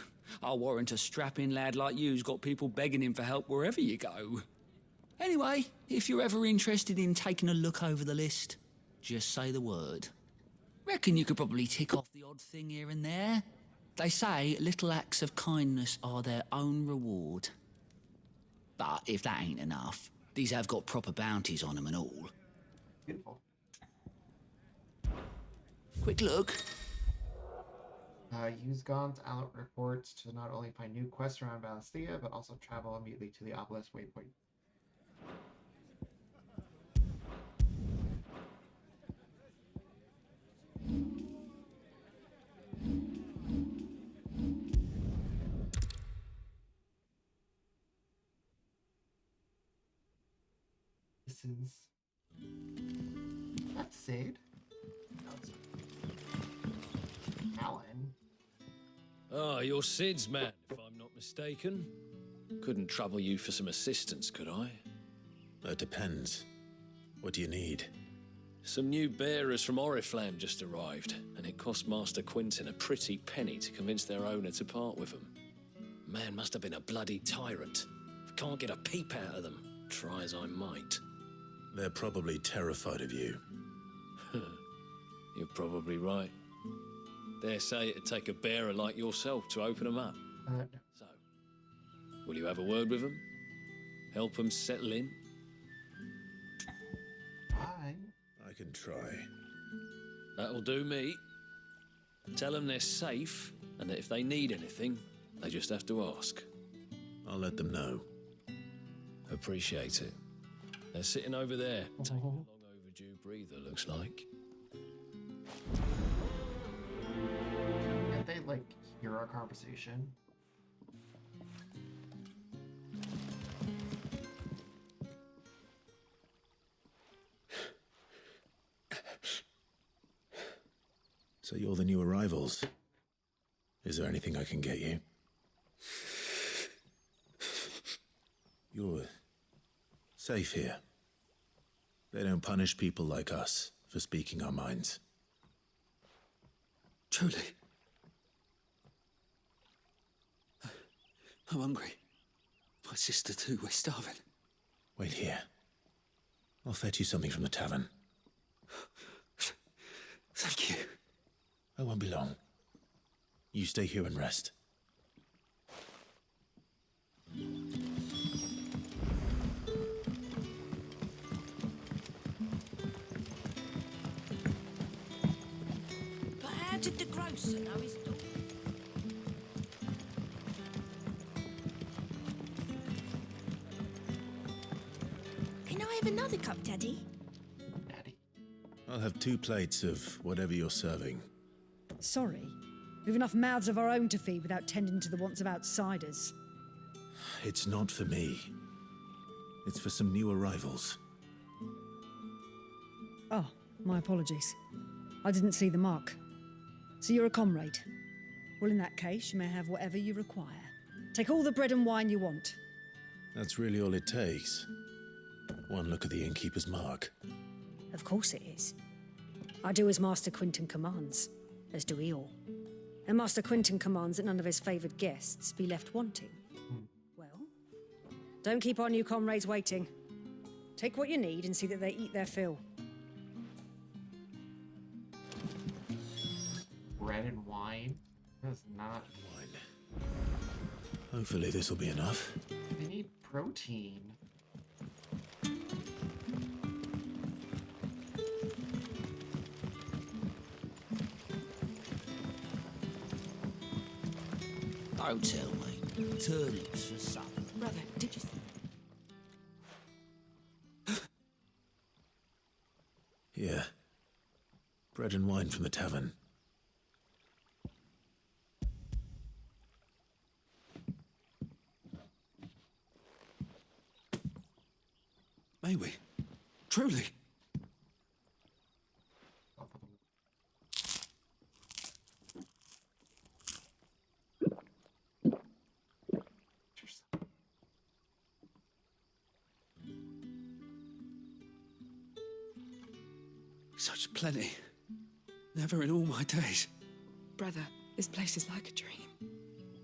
I'll warrant a strapping lad like you's got people begging him for help wherever you go. Anyway, if you're ever interested in taking a look over the list, just say the word. Reckon you could probably tick off the odd thing here and there. They say little acts of kindness are their own reward. But if that ain't enough, these have got proper bounties on them and all. Beautiful. Quick look. Use Gaunt's alert reports to not only find new quests around Valisthea, but also travel immediately to the Obelisk waypoint. This is... That's Sade. Alan. Oh, you're Sid's man, if I'm not mistaken. Couldn't trouble you for some assistance, could I? It depends. What do you need? Some new bearers from Oriflamme just arrived, and it cost Master Quintin a pretty penny to convince their owner to part with them. Man must have been a bloody tyrant. Can't get a peep out of them, try as I might. They're probably terrified of you. You're probably right. Dare say it'd take a bearer like yourself to open them up. No. So, will you have a word with them? Help them settle in? Fine. I can try. That'll do me. Tell them they're safe, and that if they need anything, they just have to ask. I'll let them know. Appreciate it. They're sitting over there, taking a long overdue breather, looks like. Can't they, like, hear our conversation? So you're the new arrivals. Is there anything I can get you? You're safe here. They don't punish people like us for speaking our minds. Truly. I'm hungry. My sister too, we're starving. Wait here. I'll fetch you something from the tavern. Thank you. I won't be long. You stay here and rest. But how did the grocer know his dog? Can I have another cup, Daddy? I'll have 2 plates of whatever you're serving. Sorry. We've enough mouths of our own to feed without tending to the wants of outsiders. It's not for me. It's for some new arrivals. Oh, my apologies. I didn't see the mark. So you're a comrade. Well, in that case, you may have whatever you require. Take all the bread and wine you want. That's really all it takes. One look at the innkeeper's mark. Of course it is. I do as Master Quinton commands, as do we all. And Master Quinton commands that none of his favoured guests be left wanting. Well, don't keep our new comrades waiting. Take what you need and see that they eat their fill. Bread and wine? That's not... Hopefully this will be enough. They need protein. Don't tell me. Turnips for supper. Brother, did you... Here. Bread and wine from the tavern. May we? Truly? Such plenty. Never in all my days. Brother, this place is like a dream.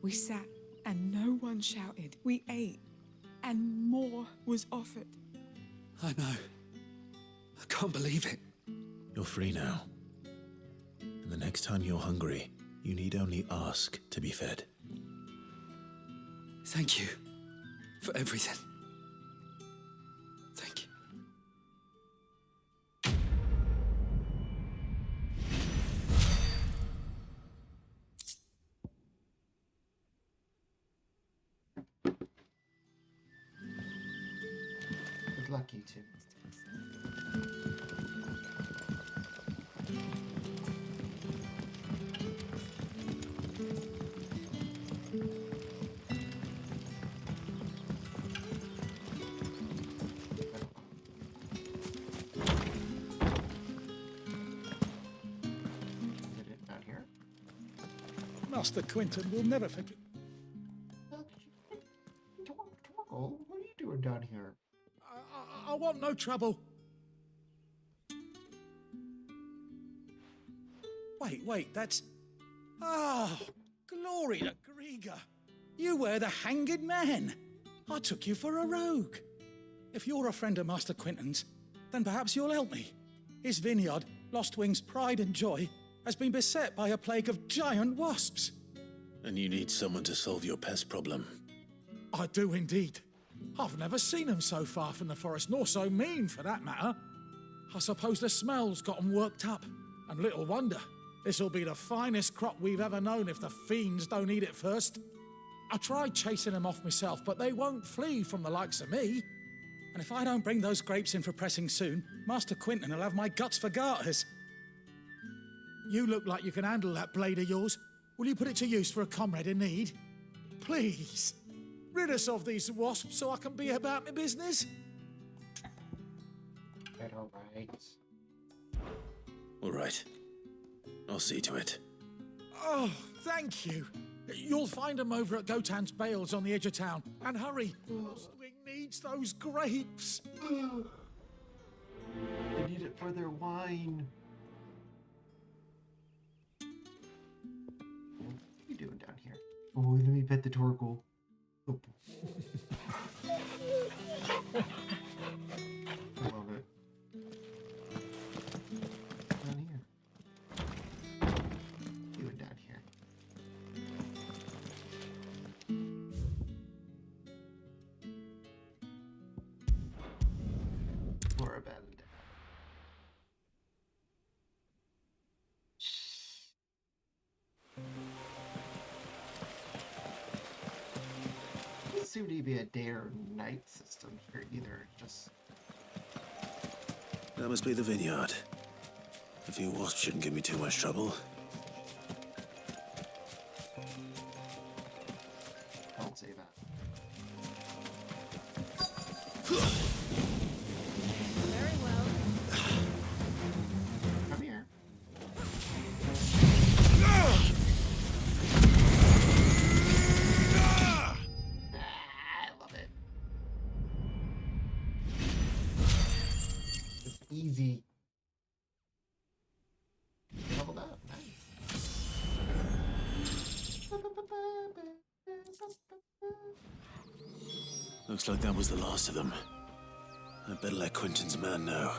We sat and no one shouted. We ate and more was offered. I know. I can't believe it. You're free now. And the next time you're hungry, you need only ask to be fed. Thank you for everything. Thank you. Good luck, you two. Master Quinton will never forget. Torgal, what are you doing down here? I want no trouble. Wait, that's... Ah, glory to Griga. You were the hanged man. I took you for a rogue. If you're a friend of Master Quinton's, then perhaps you'll help me. His vineyard, Lostwing's pride and joy, has been beset by a plague of giant wasps. And you need someone to solve your pest problem. I do indeed. I've never seen them so far from the forest, nor so mean, for that matter. I suppose the smell's got them worked up. And little wonder. This'll be the finest crop we've ever known if the fiends don't eat it first. I tried chasing them off myself, but they won't flee from the likes of me. And if I don't bring those grapes in for pressing soon, Master Quinton will have my guts for garters. You look like you can handle that blade of yours. Will you put it to use for a comrade in need? Please, rid us of these wasps so I can be about my business. All right. All right. I'll see to it. Oh, thank you. You'll find them over at Gotan's Bales on the edge of town. And hurry, Ostwing needs those grapes. They need it for their wine. What are you doing down here? Oh, let me pet the Torkoal. Oh. I love it. Down here. What are you doing down here? Florabelle. Doesn't seem to be a day or night system here either. Just That must be the vineyard. A few wasps shouldn't give me too much trouble. don't say that. Very well. Come here. I love it. It's easy. Leveled up. Nice. Looks like that was the last of them. I'd better let Quentin's man know.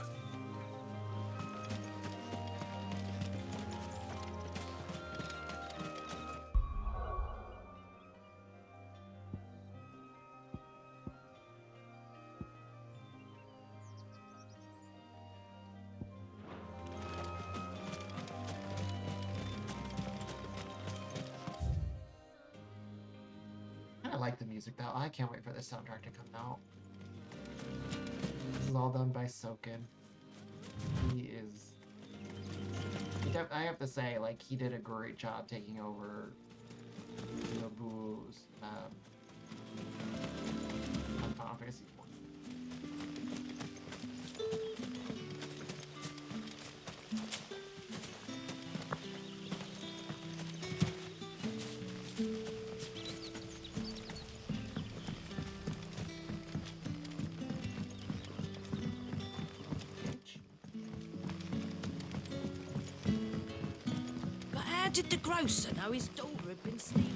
I like the music though. I can't wait for the soundtrack to come out. This is all done by Soken. He is. I have to say, like, he did a great job taking over Nobuo's on Final Fantasy IV. But how did the grocer know his daughter had been stealing?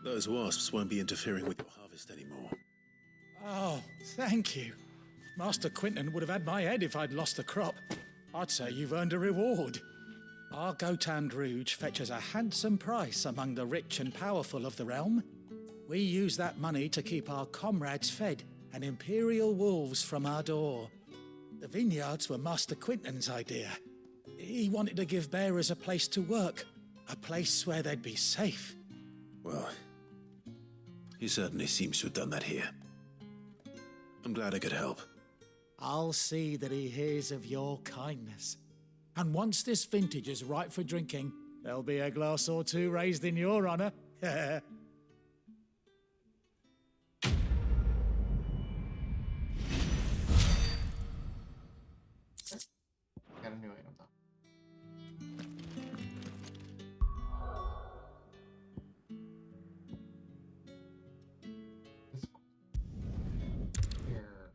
Those wasps won't be interfering with your harvest anymore. Oh, thank you. Master Quentin would have had my head if I'd lost the crop. I'd say you've earned a reward. Our Gotan Rouge fetches a handsome price among the rich and powerful of the realm. We use that money to keep our comrades fed and imperial wolves from our door. The vineyards were Master Quentin's idea. He wanted to give bearers a place to work, a place where they'd be safe. Well, he certainly seems to have done that here. I'm glad I could help. I'll see that he hears of your kindness. And once this vintage is ripe for drinking, there'll be a glass or two raised in your honor. Got a new item though. This one. Here.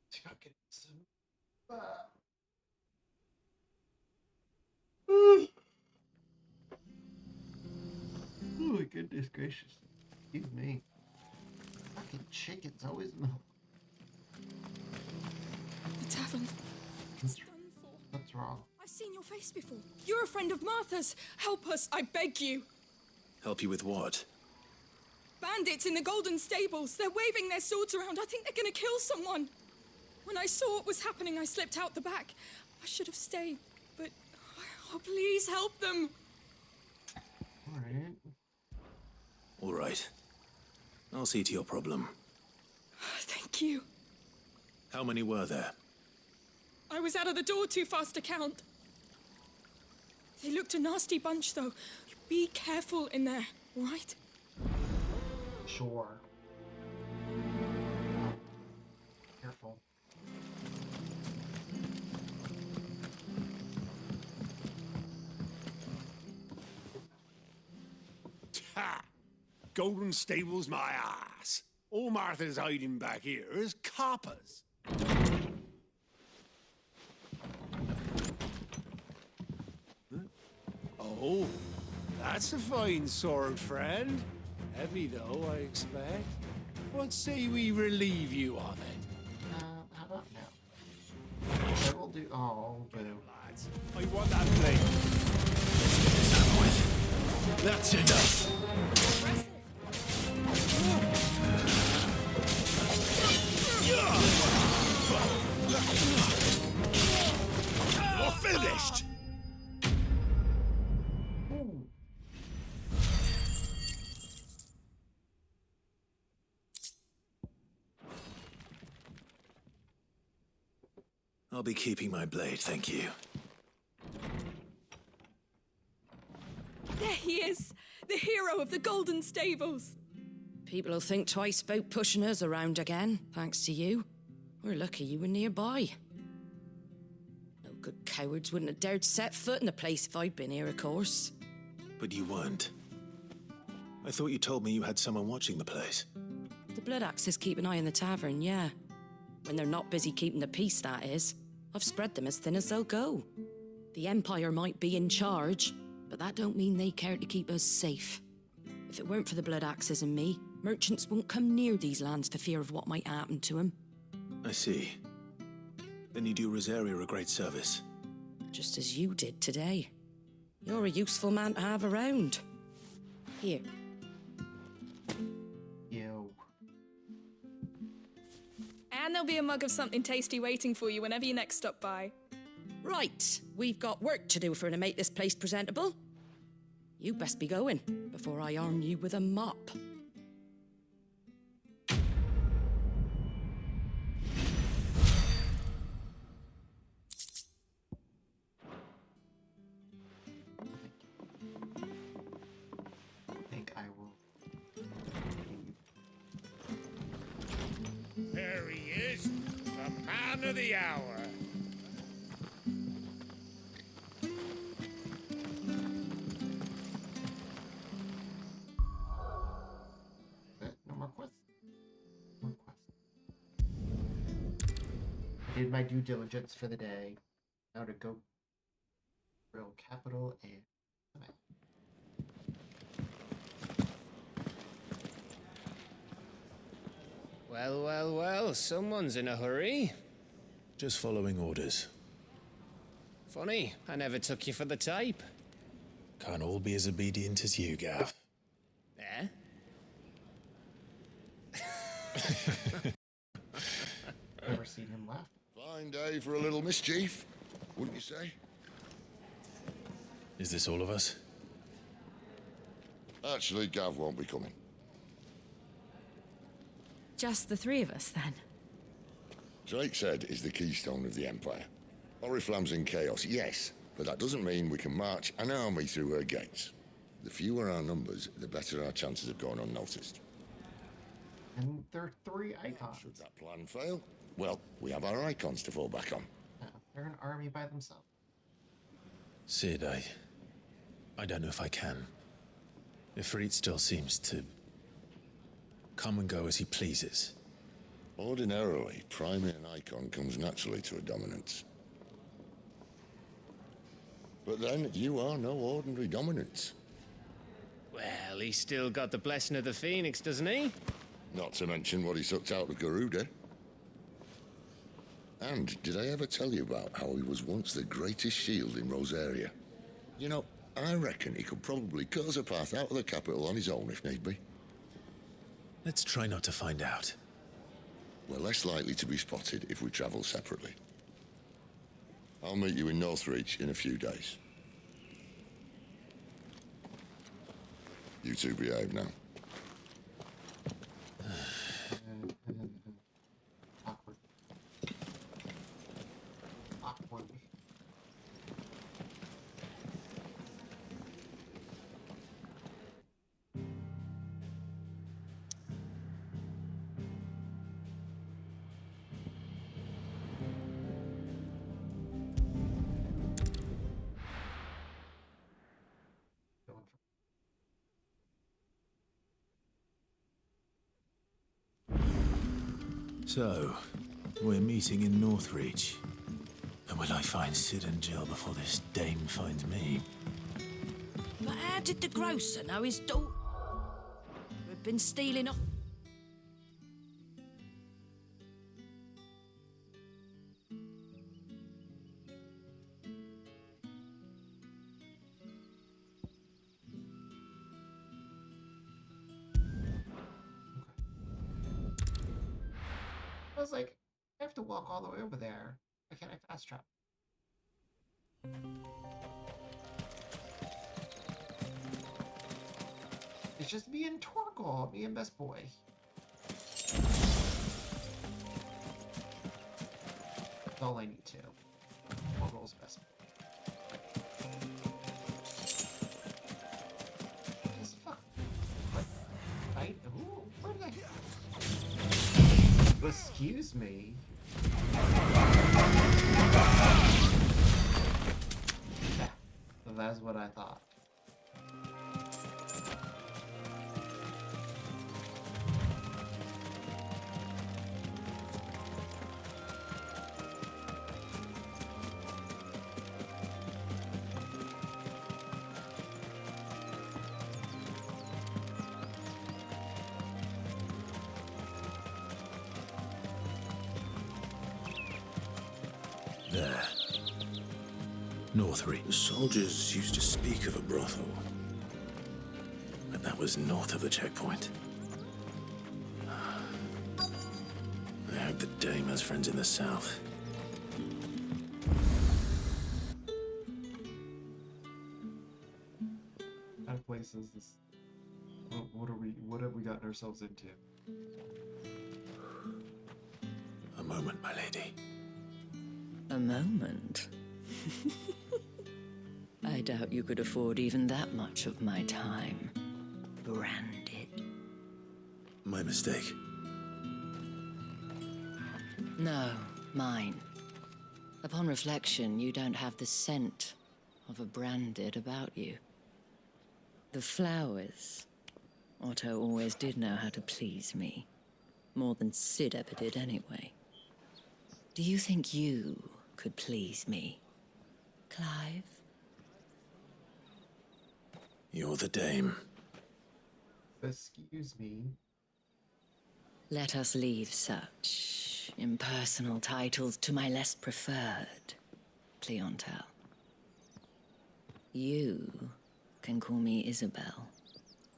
Let's go get some. Oh my goodness gracious. Excuse me. Fucking chicken's always milk. The tavern. What's wrong? I've seen your face before. You're a friend of Martha's. Help us, I beg you. Help you with what? Bandits in the Golden Stables. They're waving their swords around. I think they're gonna kill someone. When I saw what was happening, I slipped out the back. I should have stayed, but oh, please help them. Alright. All right. I'll see to your problem. Thank you. How many were there? I was out of the door too fast to count. They looked a nasty bunch, though. Be careful in there, all right? Sure. Careful. Ha! Golden Stable's my ass. All Martha's hiding back here is coppers. Huh? Oh, that's a fine sword, friend. Heavy, though, I expect. What say we relieve you of it? How about now? I will do. Oh, boo. Lads, I want that blade. That's enough. You're finished! I'll be keeping my blade, thank you. There he is, the hero of the Golden Stables. People will think twice about pushing us around again, thanks to you. We're lucky you were nearby. No good cowards wouldn't have dared set foot in the place if I'd been here, of course. But you weren't. I thought you told me you had someone watching the place. The Blood Axes keep an eye on the tavern, yeah. When they're not busy keeping the peace, that is. I've spread them as thin as they'll go. The Empire might be in charge, but that don't mean they care to keep us safe. If it weren't for the Blood Axes and me, merchants won't come near these lands for fear of what might happen to them. I see. Then you do Rosaria a great service. Just as you did today. You're a useful man to have around. Here. Ew. And there'll be a mug of something tasty waiting for you whenever you next stop by. Right, we've got work to do for to make this place presentable. You best be going before I arm you with a mop. I think I will. There he is, the man of the hour. No more quests. More quests. I did my due diligence for the day. Now to go real capital and Well, well, well, someone's in a hurry. Just following orders. Funny, I never took you for the type. Can't all be as obedient as you, Gav. Eh? never seen him laugh. Fine day for a little mischief, wouldn't you say? Is this all of us? Actually, Gav won't be coming. Just the three of us, then? Drakeshead is the keystone of the Empire. Oriflamme's in chaos, yes, but that doesn't mean we can march an army through her gates. The fewer our numbers, the better our chances of going unnoticed. And there are 3 icons. Should that plan fail, well, we have our icons to fall back on. Yeah, they're an army by themselves. Sid, I don't know if I can. Ifrit still seems to come and go as he pleases. Ordinarily, priming an icon comes naturally to a dominance. But then, you are no ordinary dominance. Well, he's still got the blessing of the Phoenix, doesn't he? Not to mention what he sucked out of Garuda. And did I ever tell you about how he was once the greatest shield in Rosaria? You know, I reckon he could probably cut us a path out of the capital on his own if need be. Let's try not to find out. We're less likely to be spotted if we travel separately. I'll meet you in Northreach in a few days. You two behave now. Awkward. Awkward. So, we're meeting in Northreach. And will I find Sid and Jill before this dame finds me? But how did the grocer know his daughter had been stealing off? I was like, I have to walk all the way over there. Why can't I fast travel? It's just me and Torgal, me and Best Boy. That's all I need to. Torgal's Best Boy. Just fuck. What? Right? Ooh, where did I go? Excuse me. Yeah, that's what I thought. There. Northreach. The soldiers used to speak of a brothel. But that was north of the checkpoint. I hope the dame has friends in the south. What kind of place is this? What have we gotten ourselves into? A moment, my lady. A moment? I doubt you could afford even that much of my time. Branded. My mistake. No, mine. Upon reflection, you don't have the scent of a branded about you. The flowers. Otto always did know how to please me. More than Sid ever did anyway. Do you think you could please me, Clive? You're the dame. Excuse me. Let us leave such impersonal titles to my less preferred clientele. You can call me Isabel.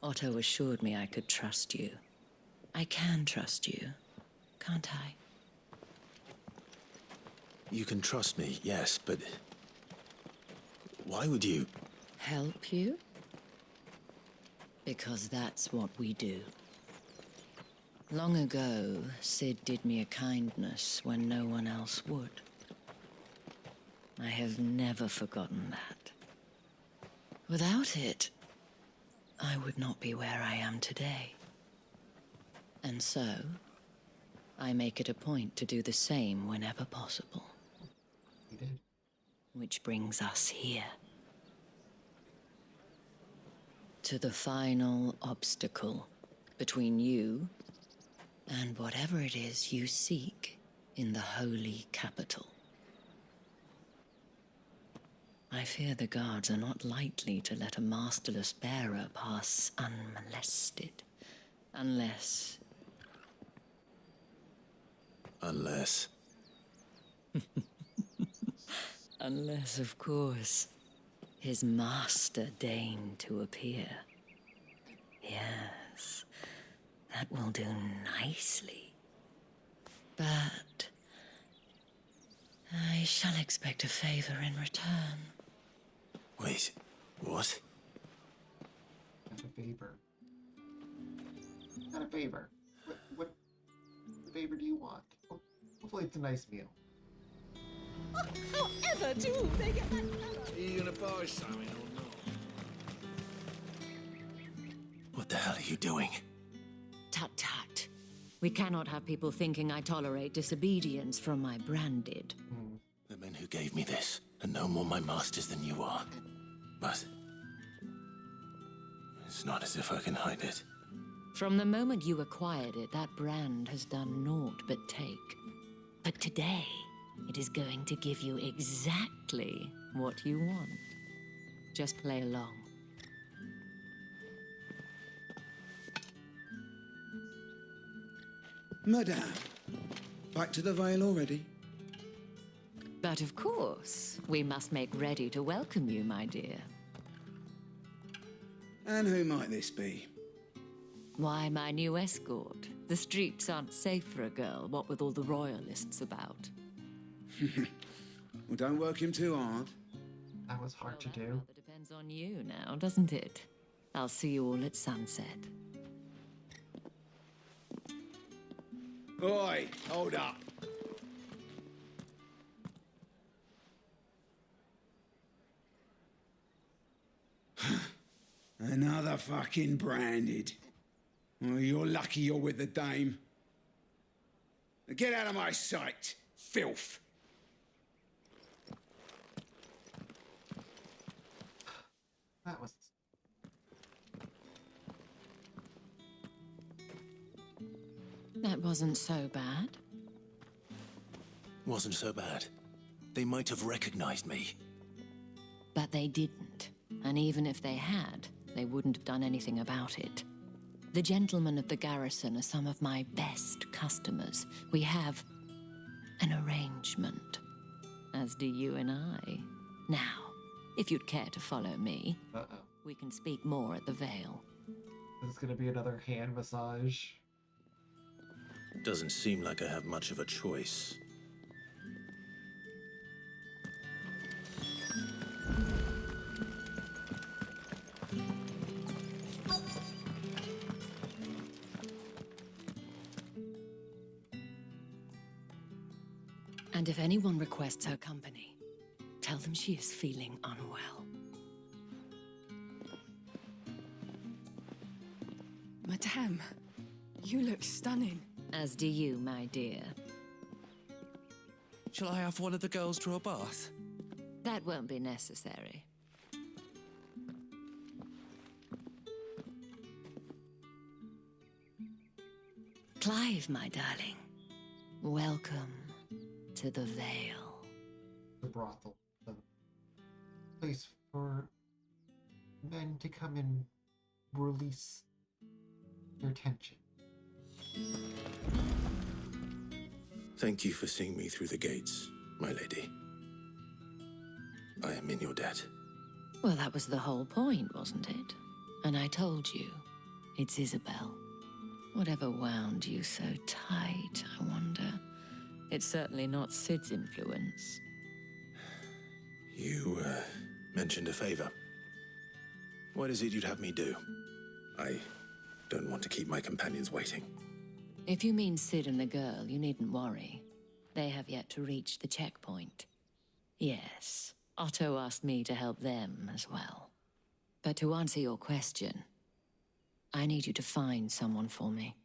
Otto assured me I could trust you. I can trust you, can't I? You can trust me, yes, but... why would you... Help you? Because that's what we do. Long ago, Sid did me a kindness when no one else would. I have never forgotten that. Without it, I would not be where I am today. And so, I make it a point to do the same whenever possible. You did. Which brings us here. To the final obstacle between you and whatever it is you seek in the holy capital. I fear the guards are not likely to let a masterless bearer pass unmolested. Unless... Unless... Unless, of course, his master deigned to appear. Yes, that will do nicely. But I shall expect a favor in return. Wait, what? Not a favor. Not a favor. What favor do you want? Hopefully it's a nice meal. However do they get that? Are you gonna buy something or not? What the hell are you doing? Tut-tut. We cannot have people thinking I tolerate disobedience from my branded. The men who gave me this are no more my masters than you are. But... it's not as if I can hide it. From the moment you acquired it, that brand has done naught but take. But today, it is going to give you exactly what you want. Just play along. Madame, back to the Vale already? But of course, we must make ready to welcome you, my dear. And who might this be? Why, my new escort. The streets aren't safe for a girl, what with all the royalists about. Well, don't work him too hard. That was hard to do. That depends on you now, doesn't it? I'll see you all at sunset. Oi, hold up. Another fucking branded. Oh, you're lucky you're with the dame. Get out of my sight, filth. That was... That wasn't so bad. Wasn't so bad. They might have recognized me. But they didn't. And even if they had, they wouldn't have done anything about it. The gentlemen of the garrison are some of my best customers. We have an arrangement, as do you and I. Now, if you'd care to follow me, we can speak more at the Vale. This is gonna be another hand massage. Doesn't seem like I have much of a choice. And if anyone requests her company, tell them she is feeling unwell. Madame, you look stunning. As do you, my dear. Shall I have one of the girls draw a bath? That won't be necessary. Clive, my darling, welcome to the Vale. The brothel. The place for men to come and release their tension. Thank you for seeing me through the gates, my lady. I am in your debt. Well, that was the whole point, wasn't it? And I told you, it's Isabel. Whatever wound you so tight, I wonder. It's certainly not Sid's influence. You, mentioned a favor. What is it you'd have me do? I don't want to keep my companions waiting. If you mean Sid and the girl, you needn't worry. They have yet to reach the checkpoint. Yes, Otto asked me to help them as well. But to answer your question, I need you to find someone for me.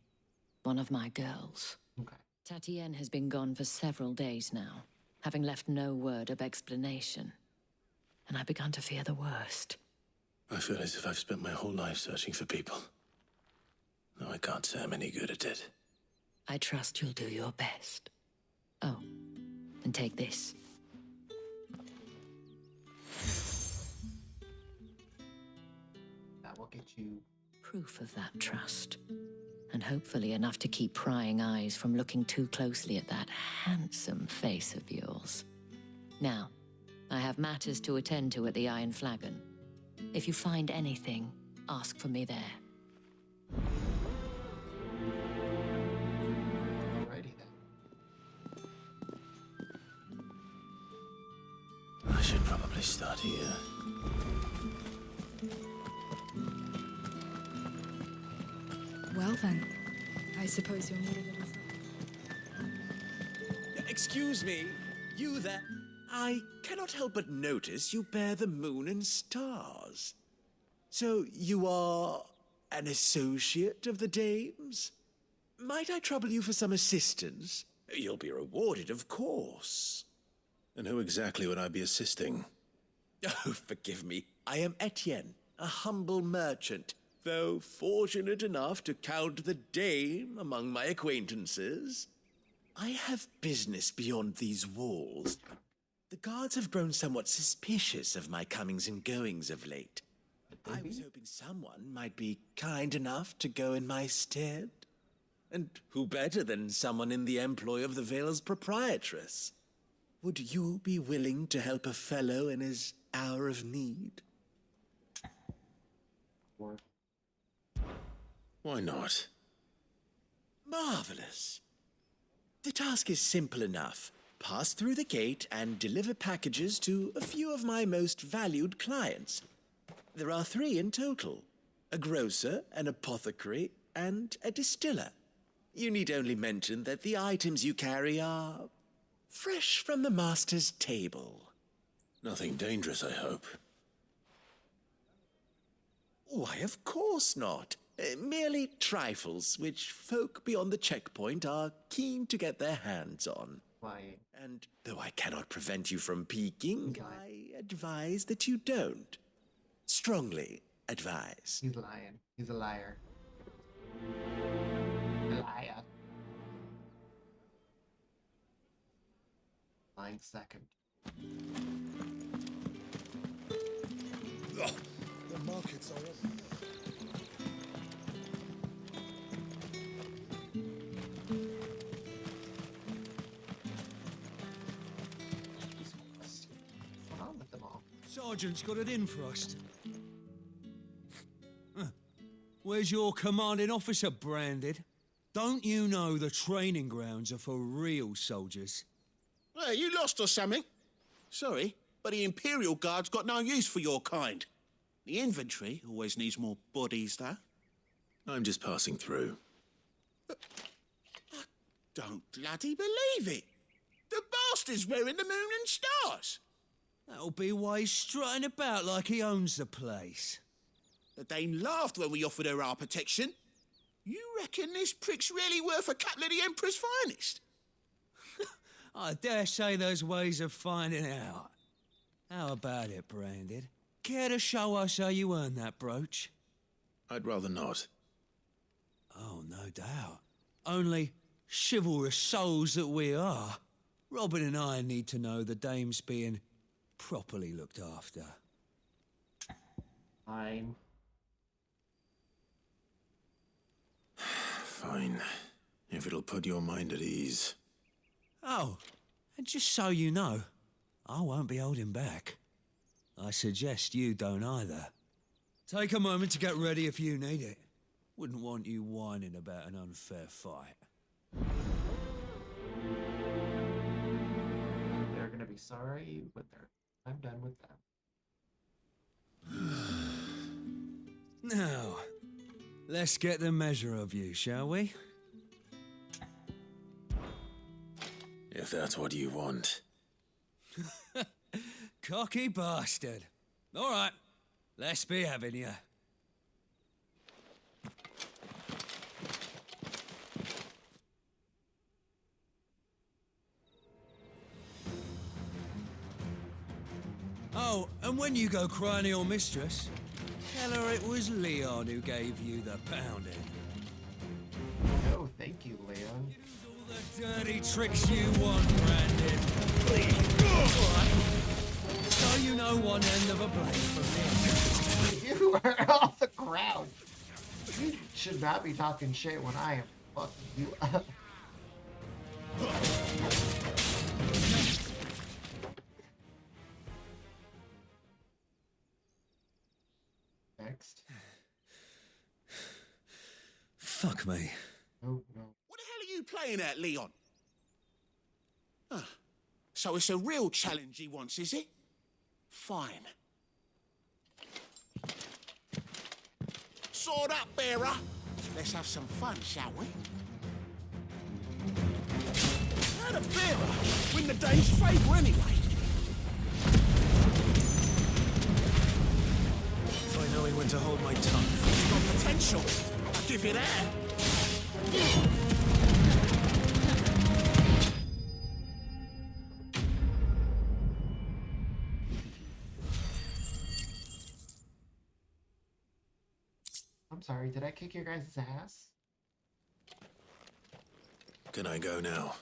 One of my girls. Okay. Tatienne has been gone for several days now, having left no word of explanation. And I've begun to fear the worst. I feel as if I've spent my whole life searching for people. Though I can't say I'm any good at it. I trust you'll do your best. Oh, and take this. That will get you proof of that trust. And hopefully enough to keep prying eyes from looking too closely at that handsome face of yours. Now, I have matters to attend to at the Iron Flagon. If you find anything, ask for me there. Alrighty then. I should probably start here. Well then, I suppose you'll need a little something. Excuse me, you there? I cannot help but notice you bear the moon and stars. So you are an associate of the dames? Might I trouble you for some assistance? You'll be rewarded, of course. And who exactly would I be assisting? Oh, forgive me. I am Etienne, a humble merchant, though fortunate enough to count the dame among my acquaintances, I have business beyond these walls. The guards have grown somewhat suspicious of my comings and goings of late. I was hoping someone might be kind enough to go in my stead. And who better than someone in the employ of the Vale's proprietress? Would you be willing to help a fellow in his hour of need? Why not? Marvelous. The task is simple enough. Pass through the gate and deliver packages to a few of my most valued clients. There are 3 in total: a grocer, an apothecary, and a distiller. You need only mention that the items you carry are fresh from the master's table. Nothing dangerous, I hope. Why, of course not. Merely trifles which folk beyond the checkpoint are keen to get their hands on. Lying. And though I cannot prevent you from peeking, I advise that you don't. Strongly advise. He's lying. He's a liar. Liar. Lying second. Ugh, the markets are up. What's wrong with them all? Sergeant's got it in for us. Where's your commanding officer, Branded? Don't you know the training grounds are for real soldiers? Well, you lost or something? Sorry, but the Imperial Guard's got no use for your kind. The infantry always needs more bodies, though. I'm just passing through. But I don't bloody believe it. The bastard's wearing the moon and stars. That'll be why he's strutting about like he owns the place. The dame laughed when we offered her our protection. You reckon this prick's really worth a couple of the Emperor's finest? I dare say there's ways of finding out. How about it, Branded? Care to show us how you earned that brooch? I'd rather not. Oh, no doubt. Only chivalrous souls that we are, Robin and I need to know the dame's being properly looked after. Fine. Fine. If it'll put your mind at ease. Oh, and just so you know, I won't be holding back. I suggest you don't either. Take a moment to get ready if you need it. Wouldn't want you whining about an unfair fight. They're gonna be sorry, but I'm done with them. Now, let's get the measure of you, shall we? If that's what you want. Cocky bastard. All right, let's be having you. Oh, and when you go crying to your mistress, tell her it was Leon who gave you the pounding. Oh, thank you, Leon. All the dirty tricks you want, Brandon. So you know one end of a blade from me. You are off the ground. You should not be talking shit when I am fucking you up. Next. Fuck me. Oh, no. What the hell are you playing at, Leon? So it's a real challenge he wants, is it? Fine. Sword up, bearer. Let's have some fun, shall we? How the bearer win the dame's favour anyway? If I knowing when to hold my tongue. It's got potential. I'll give you that. I'm sorry, did I kick your guys' ass? Can I go now?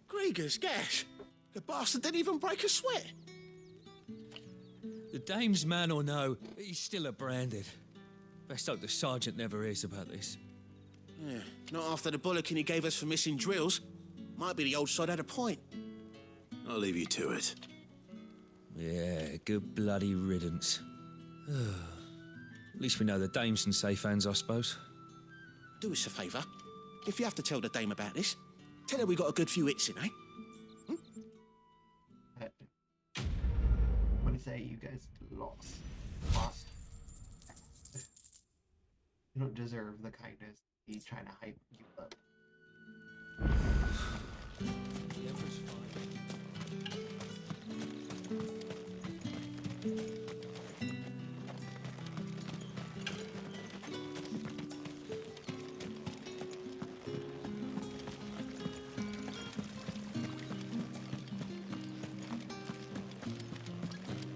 Grieger's gas. The bastard didn't even break a sweat. The dame's man or no, he's still a branded. Best hope the sergeant never hears about this. Yeah, not after the bollocking he gave us for missing drills. Might be the old sod had a point. I'll leave you to it. Yeah, good bloody riddance. At least we know the dame's in safe hands, I suppose. Do us a favour. If you have to tell the dame about this, tell her we got a good few hits in, eh? I'm gonna say you guys lost. You don't deserve the kindness. He's trying to hype you up.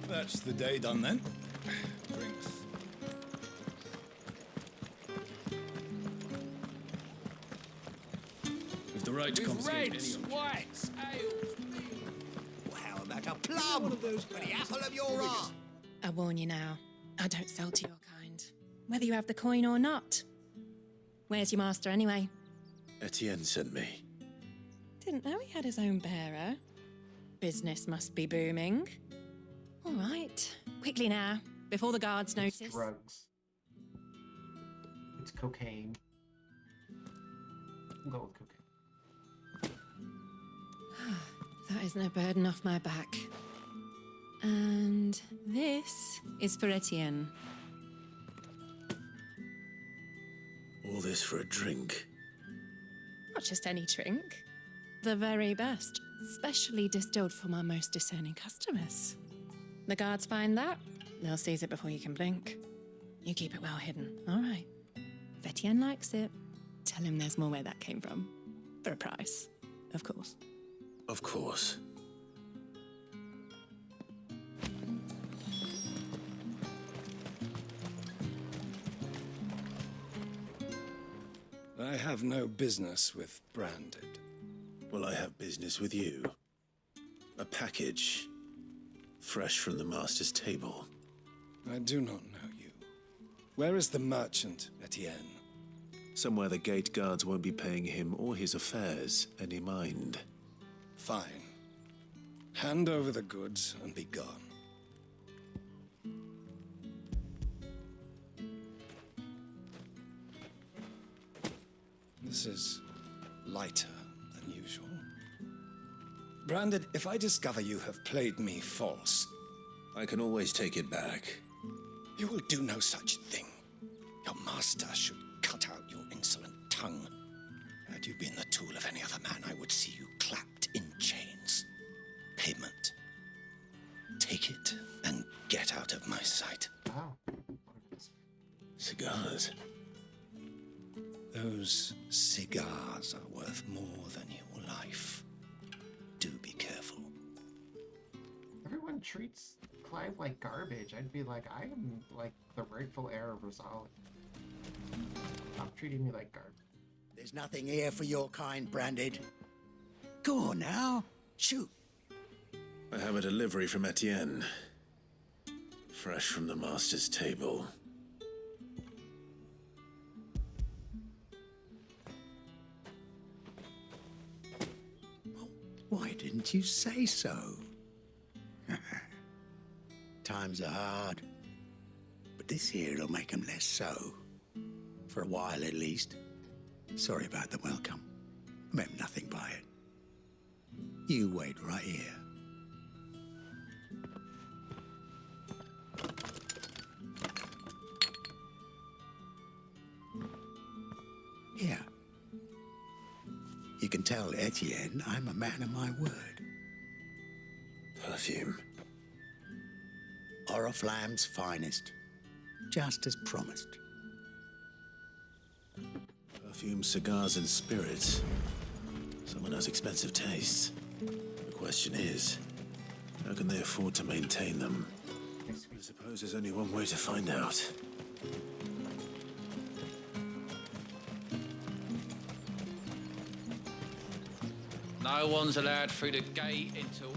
That's the day done then. Drinks. With the right to confiscate Reds, any whites, ales. Well, how about a plum for the apple of your eye? I warn you now, I don't sell to your kind, whether you have the coin or not. Where's your master anyway? Etienne sent me. Didn't know he had his own bearer. Business must be booming. All right, quickly now, before the guards notice. It's drugs. It's cocaine. We'll go with cocaine. That is no burden off my back. And this is for Etienne. All this for a drink. Not just any drink. The very best, specially distilled for my most discerning customers. The guards find that, they'll seize it before you can blink. You keep it well hidden, all right? If Etienne likes it, tell him there's more where that came from. For a price, of course. Of course. I have no business with Branded. Well, I have business with you. A package. Fresh from the master's table. I do not know you. Where is the merchant, Etienne? Somewhere the gate guards won't be paying him or his affairs any mind. Fine. Hand over the goods and be gone. This is lighter than usual. Branded, if I discover you have played me false... I can always take it back. You will do no such thing. Your master should cut out your insolent tongue. Had you been the tool of any other man, I would see you clapped in chains. Payment. Take it and get out of my sight. Wow. Cigars. Those cigars are worth more than your life. Do be careful. Everyone treats Clive like garbage. I'd be like, I am like the rightful heir of Rosali. Stop treating me like garbage. There's nothing here for your kind, Branded. Go on now. Shoot. I have a delivery from Etienne. Fresh from the master's table. Why didn't you say so? Times are hard. But this here'll make 'em less so. For a while, at least. Sorry about the welcome. I meant nothing by it. You wait right here. Here. You can tell Etienne I'm a man of my word. Perfume. Oriflamme's finest. Just as promised. Perfume, cigars, and spirits. Someone has expensive tastes. The question is, how can they afford to maintain them? I suppose there's only one way to find out. No one's allowed through the gate until all...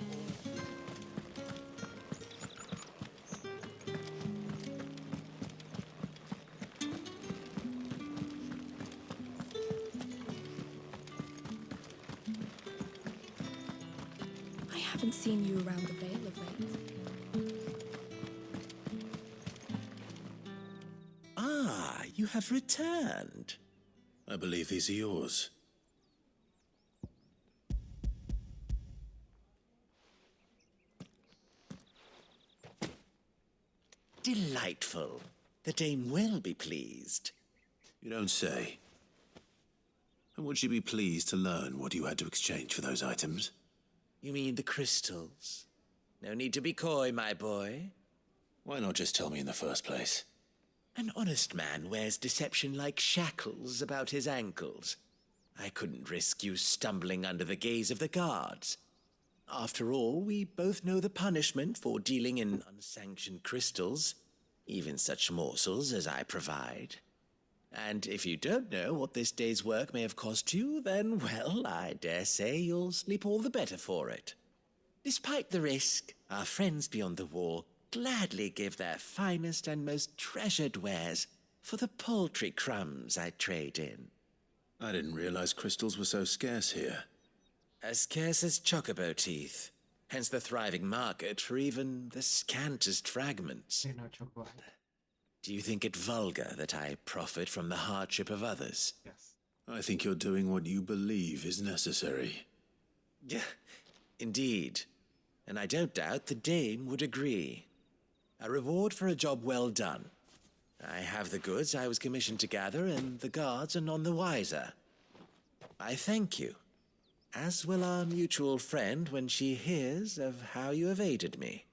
I haven't seen you around the Vale of late. Ah, you have returned. I believe these are yours. Delightful. The dame will be pleased. You don't say. And would she be pleased to learn what you had to exchange for those items? You mean the crystals? No need to be coy, my boy. Why not just tell me in the first place? An honest man wears deception like shackles about his ankles. I couldn't risk you stumbling under the gaze of the guards. After all, we both know the punishment for dealing in unsanctioned crystals, even such morsels as I provide. And if you don't know what this day's work may have cost you, then, well, I dare say you'll sleep all the better for it. Despite the risk, our friends beyond the wall gladly give their finest and most treasured wares for the paltry crumbs I trade in. I didn't realize crystals were so scarce here. As scarce as chocobo teeth, hence the thriving market for even the scantest fragments. Do you think it vulgar that I profit from the hardship of others? Yes. I think you're doing what you believe is necessary. Yeah, indeed. And I don't doubt the dame would agree. A reward for a job well done. I have the goods I was commissioned to gather, and the guards are none the wiser. I thank you, as will our mutual friend when she hears of how you have aided me.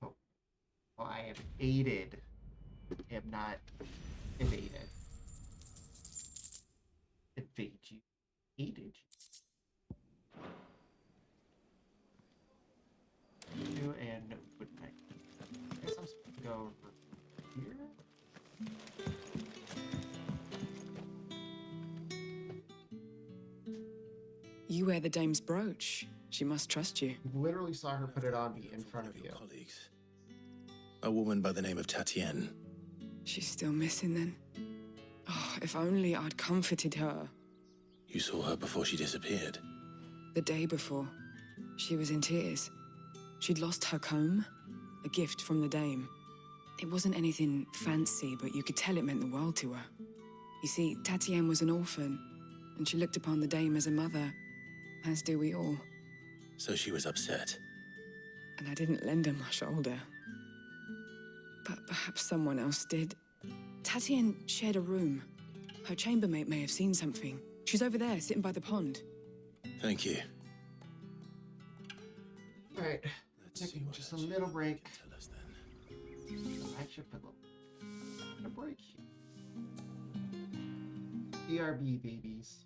Oh, well, I have aided. I have not evaded. Evade you. Aided you. And would I guess I'm supposed to go over here? You wear the dame's brooch. She must trust you. You literally saw her put it on me in front of you. Colleagues. A woman by the name of Tatienne. She's still missing then. Oh, if only I'd comforted her. You saw her before she disappeared. The day before, she was in tears. She'd lost her comb, a gift from the dame. It wasn't anything fancy, but you could tell it meant the world to her. You see, Tatienne was an orphan, and she looked upon the dame as a mother, as do we all. So she was upset. And I didn't lend her my shoulder. But perhaps someone else did. Tatienne shared a room. Her chambermaid may have seen something. She's over there, sitting by the pond. Thank you. Alright, taking just a little break. I should put a break here. BRB babies.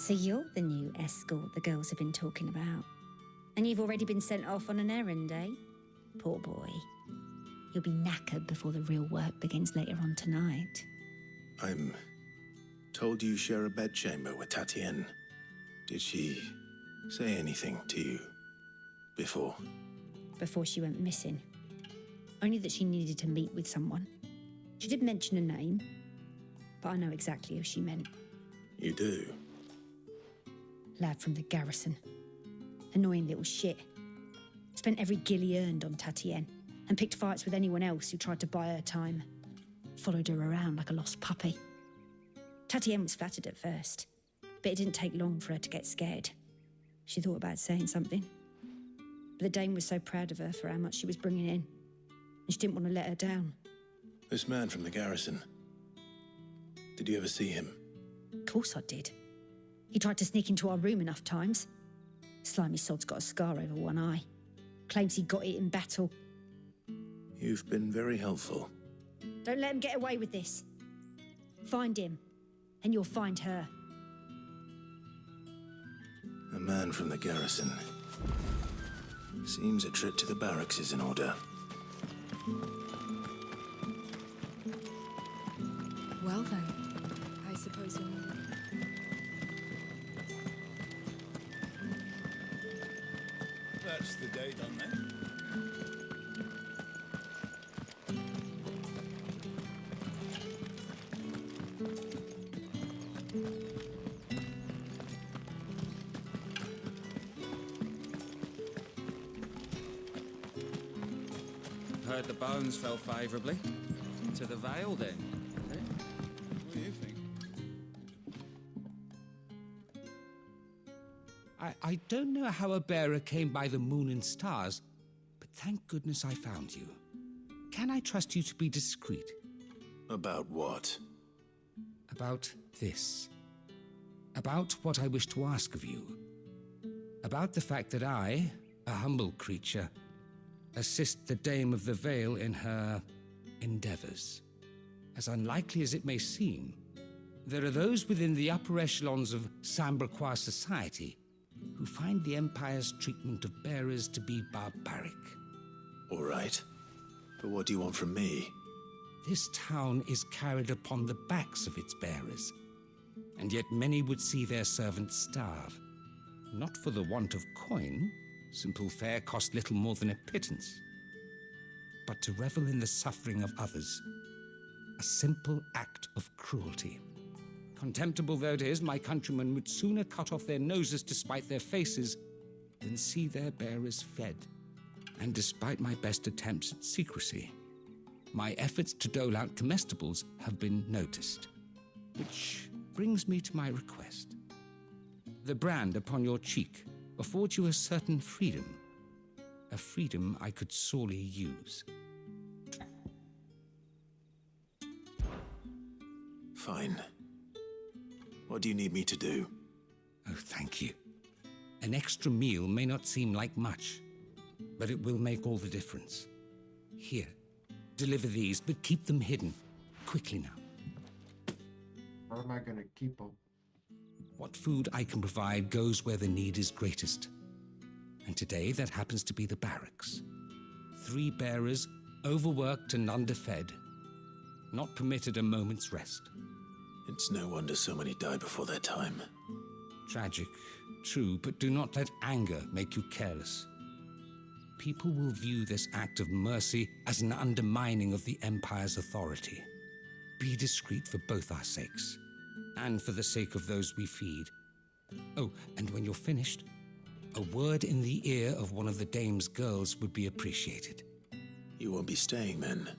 So you're the new escort the girls have been talking about. And you've already been sent off on an errand, eh? Poor boy. You'll be knackered before the real work begins later on tonight. I'm told you share a bedchamber with Tatienne. Did she say anything to you before? Before she went missing. Only that she needed to meet with someone. She did mention a name, but I know exactly who she meant. You do? Lad from the garrison. Annoying little shit. Spent every guil he earned on Tatienne and picked fights with anyone else who tried to buy her time. Followed her around like a lost puppy. Tatienne was flattered at first, but it didn't take long for her to get scared. She thought about saying something. But the dame was so proud of her for how much she was bringing in, and she didn't want to let her down. This man from the garrison. Did you ever see him? Of course I did. He tried to sneak into our room enough times. Slimy sod's got a scar over one eye. Claims he got it in battle. You've been very helpful. Don't let him get away with this. Find him, and you'll find her. A man from the garrison. Seems a trip to the barracks is in order. Well then, I suppose you'll need it. That's the day done then. Heard the bones fell favourably. To the Vale, then. What do you think? I don't know how a bearer came by the moon and stars, but thank goodness I found you. Can I trust you to be discreet? About what? About this. About what I wish to ask of you. About the fact that I, a humble creature, assist the Dame of the Vale in her endeavors. As unlikely as it may seem, there are those within the upper echelons of Samberquois society who find the Empire's treatment of bearers to be barbaric. All right. But what do you want from me? This town is carried upon the backs of its bearers, and yet many would see their servants starve. Not for the want of coin, simple fare cost little more than a pittance, but to revel in the suffering of others, a simple act of cruelty. Contemptible though it is, my countrymen would sooner cut off their noses to spite their faces than see their bearers fed. And despite my best attempts at secrecy, my efforts to dole out comestibles have been noticed. Which brings me to my request. The brand upon your cheek affords you a certain freedom, a freedom I could sorely use. Fine. What do you need me to do? Oh, thank you. An extra meal may not seem like much, but it will make all the difference. Here, deliver these, but keep them hidden. Quickly now. Where am I gonna keep them? What food I can provide goes where the need is greatest. And today that happens to be the barracks. 3 bearers, overworked and underfed, not permitted a moment's rest. It's no wonder so many die before their time. Tragic, true, but do not let anger make you careless. People will view this act of mercy as an undermining of the Empire's authority. Be discreet for both our sakes, and for the sake of those we feed. Oh, and when you're finished, a word in the ear of one of the Dame's girls would be appreciated. You won't be staying then?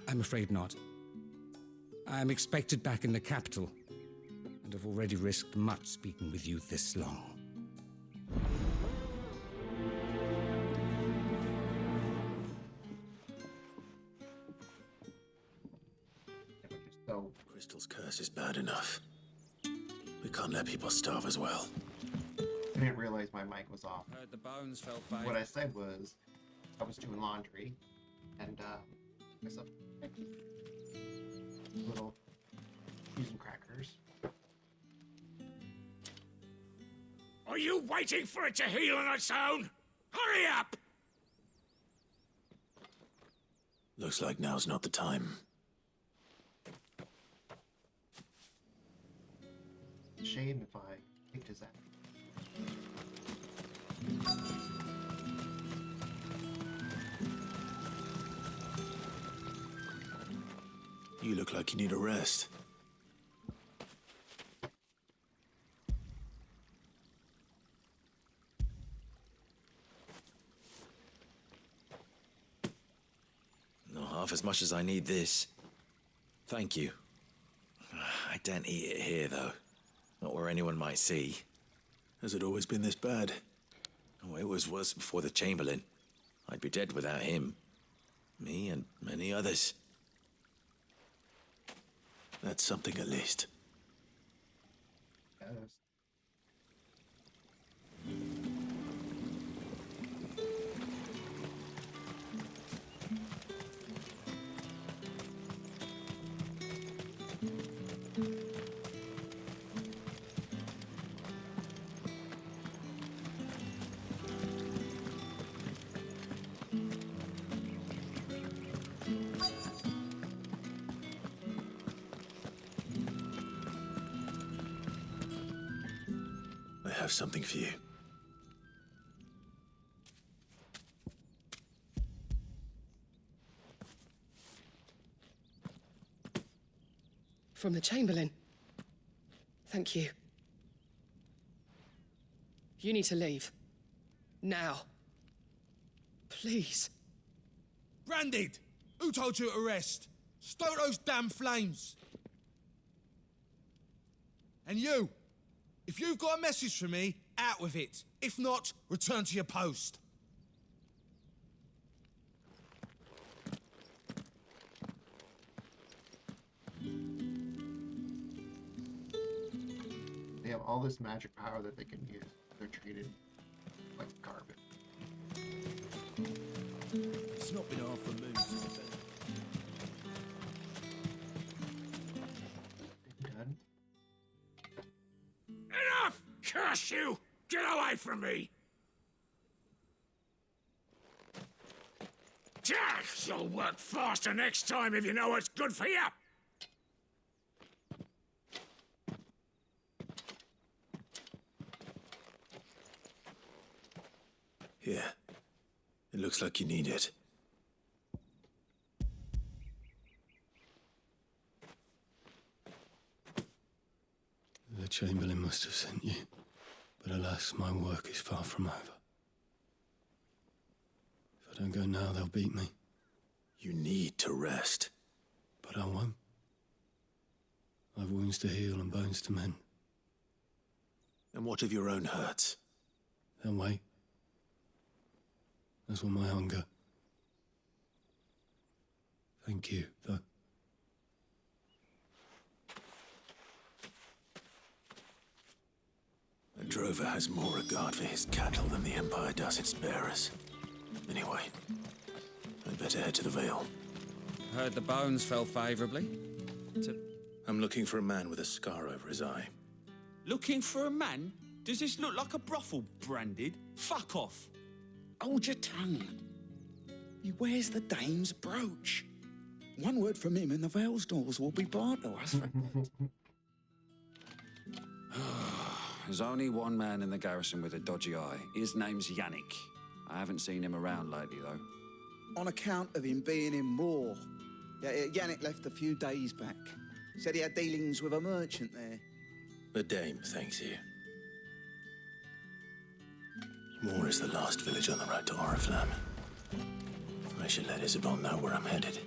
I'm afraid not. I am expected back in the capital, and have already risked much speaking with you this long. So, Crystal's curse is bad enough. We can't let people starve as well. I didn't realize my mic was off. Heard the bones fell What I said was, I was doing laundry, and I said, little cheese and crackers. Are you waiting for it to heal on its own? Hurry up! Looks like now's not the time. Shame if I kicked his ass. You look like you need a rest. Not half as much as I need this. Thank you. I don't eat it here, though. Not where anyone might see. Has it always been this bad? Oh, it was worse before the Chamberlain. I'd be dead without him. Me and many others. That's something at least. Yes. I have something for you. From the Chamberlain. Thank you. You need to leave. Now. Please. Branded! Who told you to rest? Stoke those damn flames! And you! If you've got a message for me, out with it. If not, return to your post. They have all this magic power that they can use. They're treated like garbage. It's not been half a moon since then. Done? Enough! Curse you! Get away from me! You'll work faster next time if you know what's good for you! Here. It looks like you need it. The Chamberlain must have sent you, but alas, my work is far from over. If I don't go now, they'll beat me. You need to rest. But I won't. I've wounds to heal and bones to mend. And what of your own hurts? They'll wait. As will my hunger. Thank you, though. A drover has more regard for his cattle than the Empire does its bearers. Anyway, I'd better head to the Vale. Heard the bones fell favourably. I'm looking for a man with a scar over his eye. Looking for a man? Does this look like a brothel, Branded? Fuck off. Hold your tongue. He wears the dame's brooch. One word from him and the Vale's doors will be barred to us. There's only one man in the garrison with a dodgy eye. His name's Yannick. I haven't seen him around lately, though. On account of him being in Moor. Yeah, Yannick left a few days back. Said he had dealings with a merchant there. The dame thanks you. Moor is the last village on the road to Oriflamme. I should let Isabel know where I'm headed.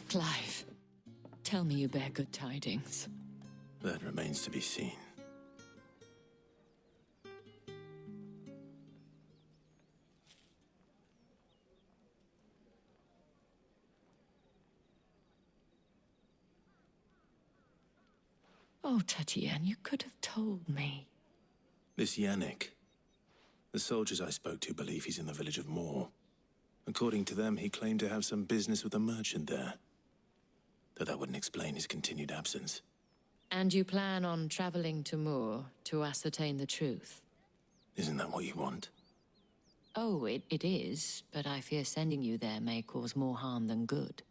Clive, tell me you bear good tidings. That remains to be seen. Oh, Tatienne, you could have told me. This Yannick, The soldiers I spoke to believe he's in the village of Moor. According to them, he claimed to have some business with a merchant there. Though that wouldn't explain his continued absence. And you plan on traveling to Moor to ascertain the truth? Isn't that what you want? Oh, it is, but I fear sending you there may cause more harm than good.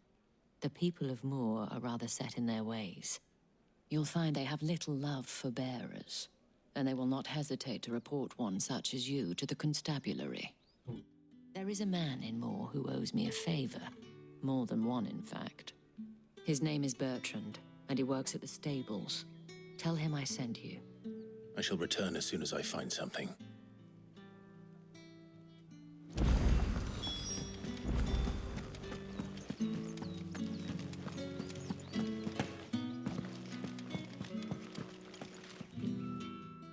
The people of Moor are rather set in their ways. You'll find they have little love for bearers, and they will not hesitate to report one such as you to the constabulary. There is a man in Moor who owes me a favor. More than one, in fact. His name is Bertrand, and he works at the stables. Tell him I sent you. I shall return as soon as I find something.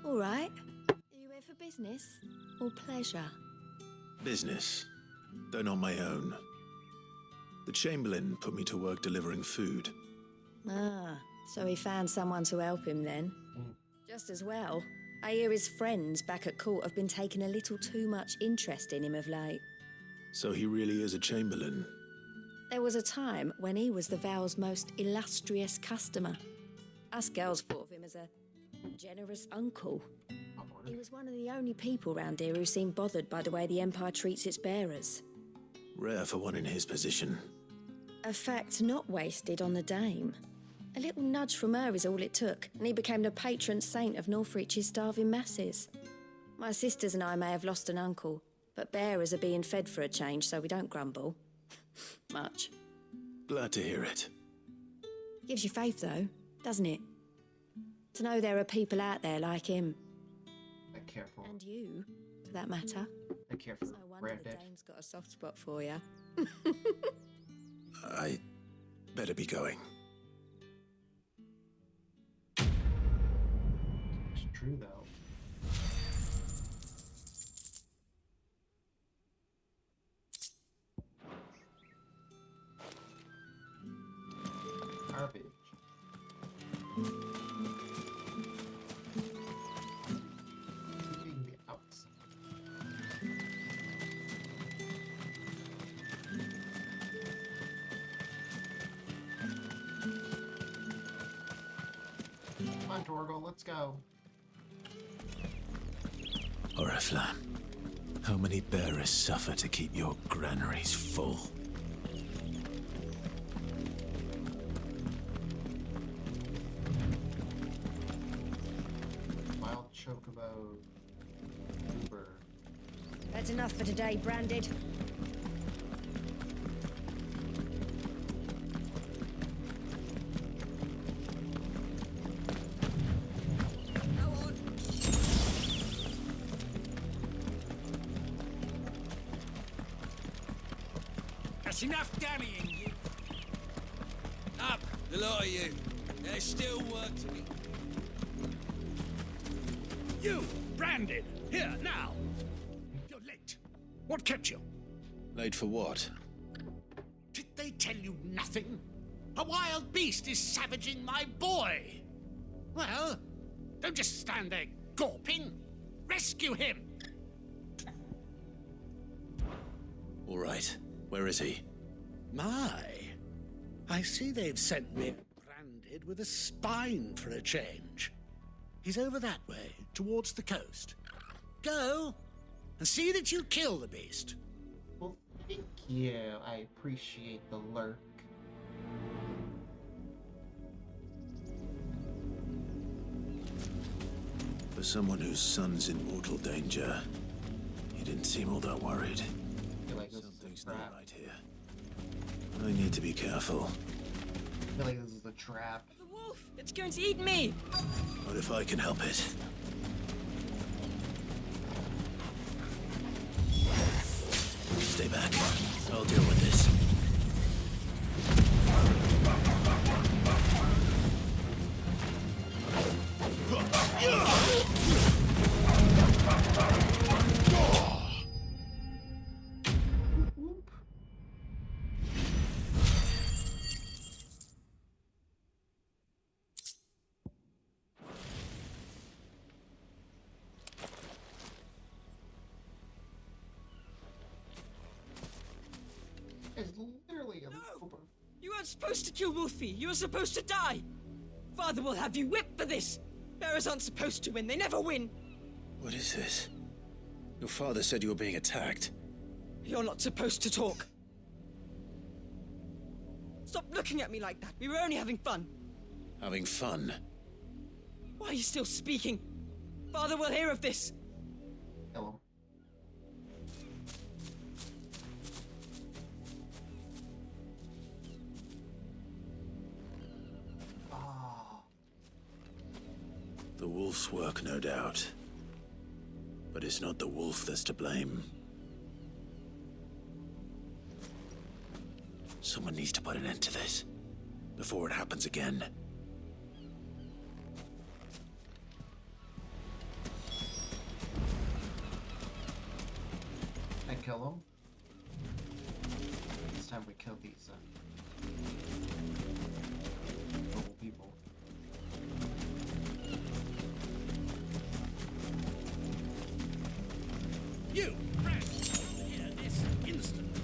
All right. Are you here for business or pleasure? Business, though not my own. The Chamberlain put me to work delivering food. Ah, so he found someone to help him then. Just as well. I hear his friends back at court have been taking a little too much interest in him of late. So he really is a Chamberlain. There was a time when he was the Vale's most illustrious customer. Us girls thought of him as a generous uncle. He was one of the only people round here who seemed bothered by the way the Empire treats its bearers. Rare for one in his position. A fact not wasted on the Dame. A little nudge from her is all it took, and he became the patron saint of Northreach's starving masses. My sisters and I may have lost an uncle, but bearers are being fed for a change, so we don't grumble. Much. Glad to hear it. Gives you faith, though, doesn't it? To know there are people out there like him. Be careful. And you, for that matter. Be careful. No wonder the Dame's got a soft spot for you. I better be going. It's true, though. Garbage. Keeping the outside. Come on, Torgal, let's go. Oriflamme, how many bearers suffer to keep your granaries full? Wild chocobo. Uber. That's enough for today, Branded. That's enough dallying, you. Up, the lot of you. There's still work to be. You, Branded, here, now. You're late. What kept you? Late for what? Did they tell you nothing? A wild beast is savaging my boy. Well, don't just stand there gawping. Rescue him. All right. Where is he? My, I see they've sent me Branded with a spine for a change. He's over that way, towards the coast. Go, and see that you kill the beast. Well, thank you. I appreciate the lurk. For someone whose son's in mortal danger, he didn't seem all that worried. I feel like this Something's is a not trap. right here. I need to be careful. I feel like this is a trap. The wolf! It's going to eat me! What if I can help it? Stay back. I'll deal with this. It's literally a No! You weren't supposed to kill Wolfie. You were supposed to die. Father will have you whipped for this. Bearers aren't supposed to win. They never win. What is this? Your father said you were being attacked. You're not supposed to talk. Stop looking at me like that. We were only having fun. Having fun? Why are you still speaking? Father will hear of this. Hello. The wolf's work, no doubt. But it's not the wolf that's to blame. Someone needs to put an end to this before it happens again. I kill him. This time we kill these noble people. You, Brand, here this instant.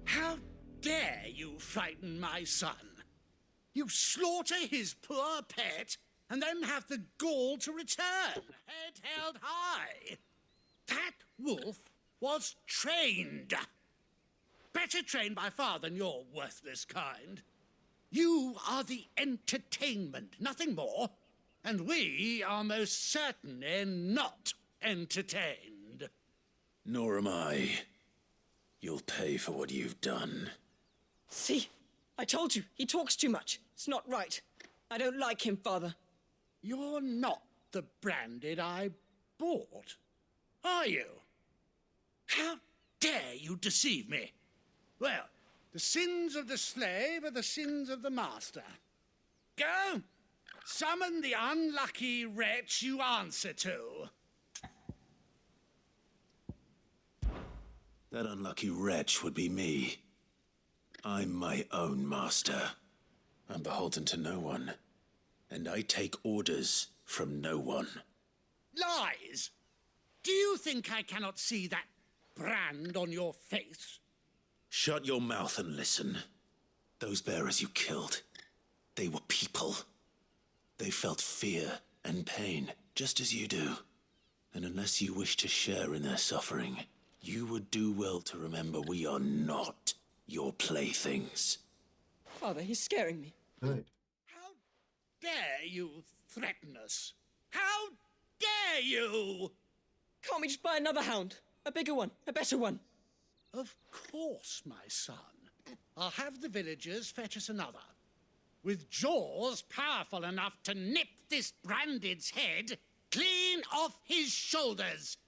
How dare you frighten my son? You slaughter his poor pet and then have the gall to return, head held high. That wolf was trained. Better trained by far than your worthless kind. You are the entertainment, nothing more. And we are most certainly not entertained. Nor am I. You'll pay for what you've done. See? I told you. He talks too much. It's not right. I don't like him, Father. You're not the Branded I bought, are you? How dare you deceive me? Well, the sins of the slave are the sins of the master. Go! Summon the unlucky wretch you answer to. That unlucky wretch would be me. I'm my own master. I'm beholden to no one. And I take orders from no one. Lies! Do you think I cannot see that brand on your face? Shut your mouth and listen. Those bearers you killed, they were people. They felt fear and pain, just as you do. And unless you wish to share in their suffering, you would do well to remember we are not your playthings. Father, he's scaring me. Good. How dare you threaten us? How dare you? Can't we just buy another hound? A bigger one, a better one. Of course, my son. I'll have the villagers fetch us another. With jaws powerful enough to nip this Branded's head clean off his shoulders.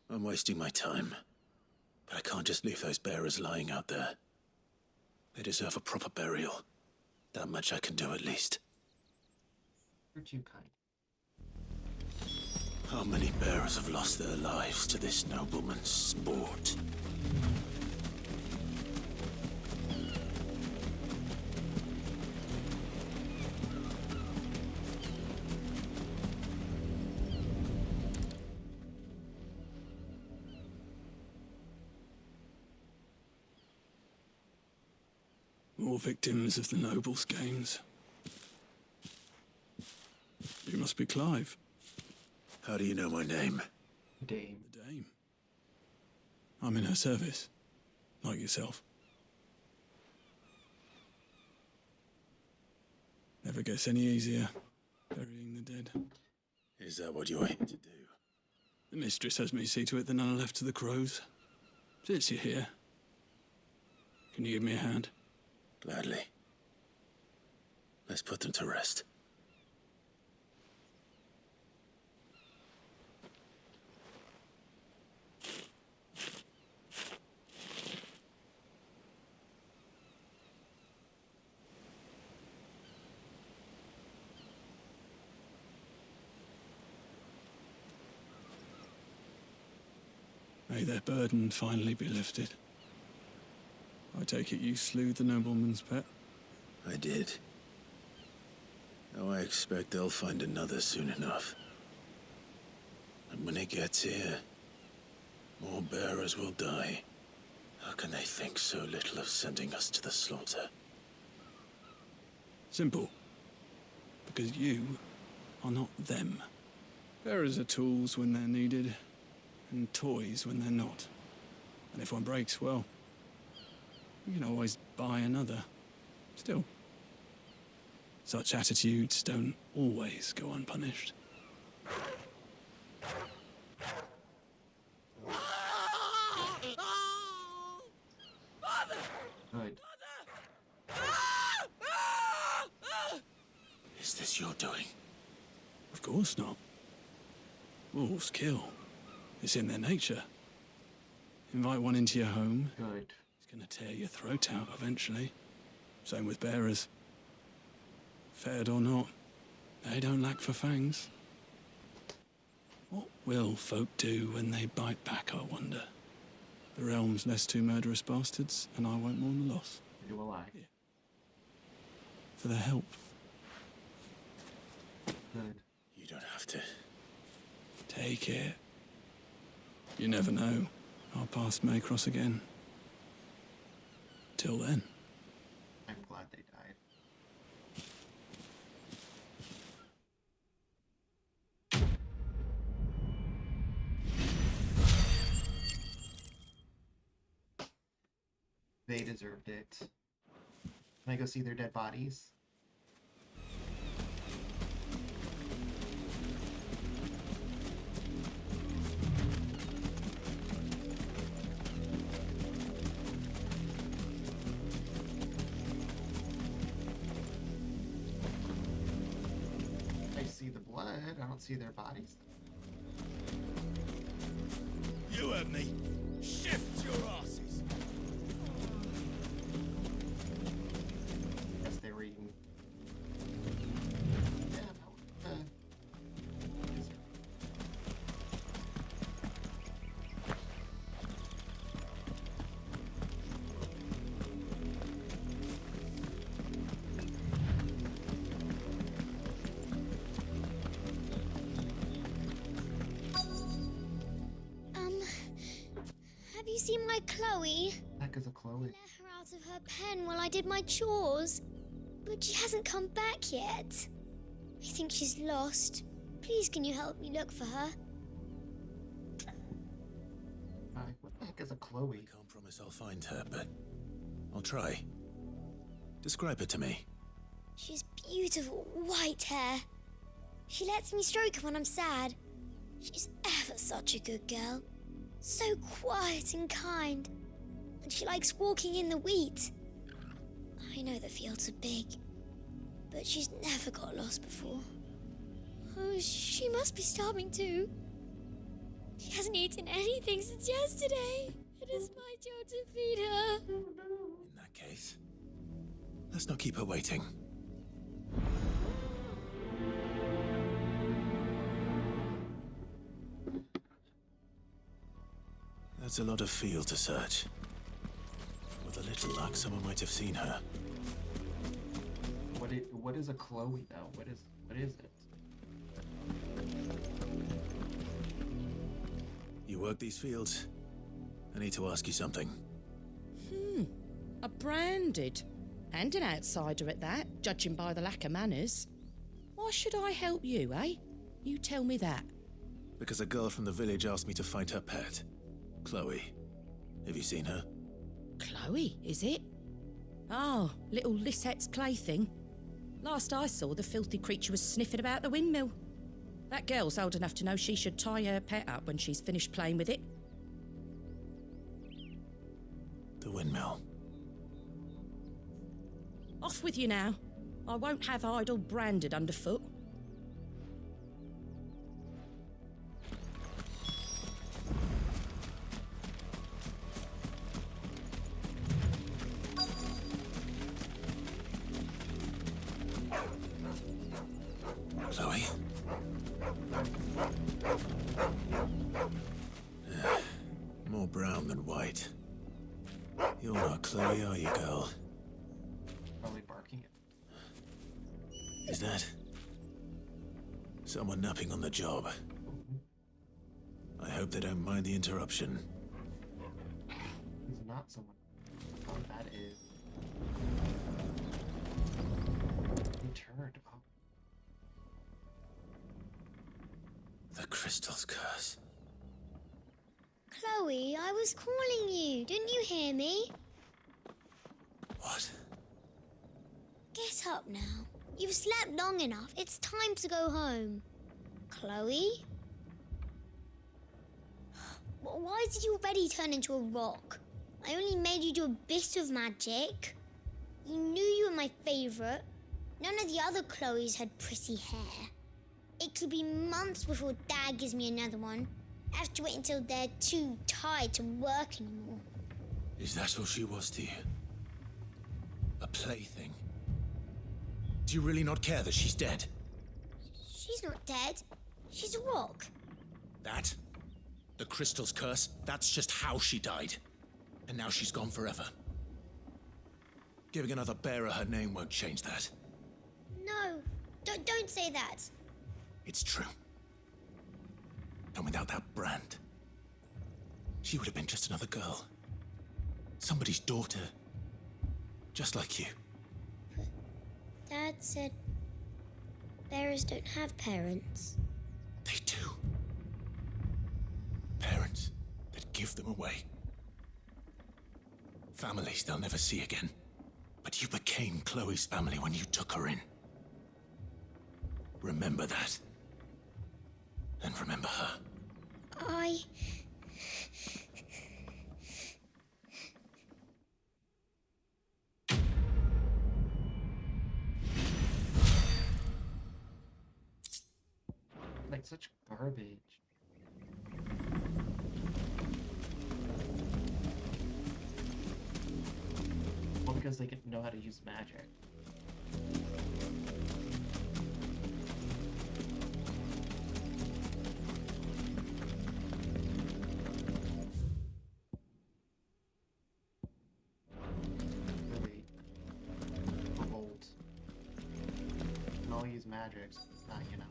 I'm wasting my time. But I can't just leave those bearers lying out there. They deserve a proper burial. That much I can do at least. You're too kind. How many bearers have lost their lives to this nobleman's sport? More victims of the nobles' games. You must be Clive. How do you know my name? Dame. The Dame. I'm in her service, like yourself. Never gets any easier, burying the dead. Is that what you're here to do? The mistress has me see to it that none are left to the crows. Since you're here, can you give me a hand? Gladly. Let's put them to rest. May their burden finally be lifted. I take it you slew the nobleman's pet? I did. Now I expect they'll find another soon enough. And when it gets here, more bearers will die. How can they think so little of sending us to the slaughter? Simple. Because you are not them. Bearers are tools when they're needed, and toys when they're not. And if one breaks, well, you can always buy another. Still, such attitudes don't always go unpunished. Good. Is this your doing? Of course not. Wolves kill. It's in their nature. Invite one into your home. Good. He's gonna tear your throat out eventually. Same with bearers. Fed or not, they don't lack for fangs. What will folk do when they bite back, I wonder? The realm's less two murderous bastards, and I won't mourn the loss. Do will I. Yeah. For their help. Good. You don't have to. Take it. You never know. Our paths may cross again. Till then. I'm glad they died. They deserved it. Can I go see their dead bodies? I see the blood. I don't see their bodies. You heard me. Shift your asses. Guess they were eating. Yeah, no. Have you seen my Chloe? Heck is a Chloe. Let her out of her pen while I did my chores. But she hasn't come back yet. I think she's lost. Please, can you help me look for her? What the heck is a Chloe? I can't promise I'll find her, but I'll try. Describe her to me. She has beautiful white hair. She lets me stroke her when I'm sad. She's ever such a good girl. So quiet and kind. And she likes walking in the wheat. I know the fields are big, but she's never got lost before. Oh, she must be starving too. She hasn't eaten anything since yesterday. It is my job to feed her. In that case, let's not keep her waiting. That's a lot of field to search. With a little luck, someone might have seen her. What is a Chloe though? What is it? You work these fields? I need to ask you something. A branded. And an outsider at that, judging by the lack of manners. Why should I help you, eh? You tell me that. Because a girl from the village asked me to find her pet, Chloe. Have you seen her? Chloe, is it? Oh, little Lisette's plaything. Last I saw, the filthy creature was sniffing about the windmill. That girl's old enough to know she should tie her pet up when she's finished playing with it. The windmill. Off with you now. I won't have idle branded underfoot. Chloe? More brown than white. You're not Chloe are you, girl? Probably barking Is that someone napping on the job? I hope they don't mind the interruption. He's not someone. Oh, that is. He turned. Oh. The crystal's curse. Chloe, I was calling you. Didn't you hear me? What? Get up now. You've slept long enough. It's time to go home. Chloe? Why did you already turn into a rock? I only made you do a bit of magic. You knew you were my favourite. None of the other Chloes had pretty hair. It could be months before Dad gives me another one. I have to wait until they're too tired to work anymore. Is that all she was to you? A plaything? Do you really not care that she's dead? She's not dead. She's a rock. That? The crystal's curse? That's just how she died. And now she's gone forever. Giving another bearer her name won't change that. No, don't say that. It's true. And without that brand, she would have been just another girl. Somebody's daughter. Just like you. But Dad said bearers don't have parents. They do. Parents that give them away. Families they'll never see again. But you became Chloe's family when you took her in. Remember that. And remember her. Like such garbage. Well, because they could know how to use magic. Really bold. Can all use magics, you know.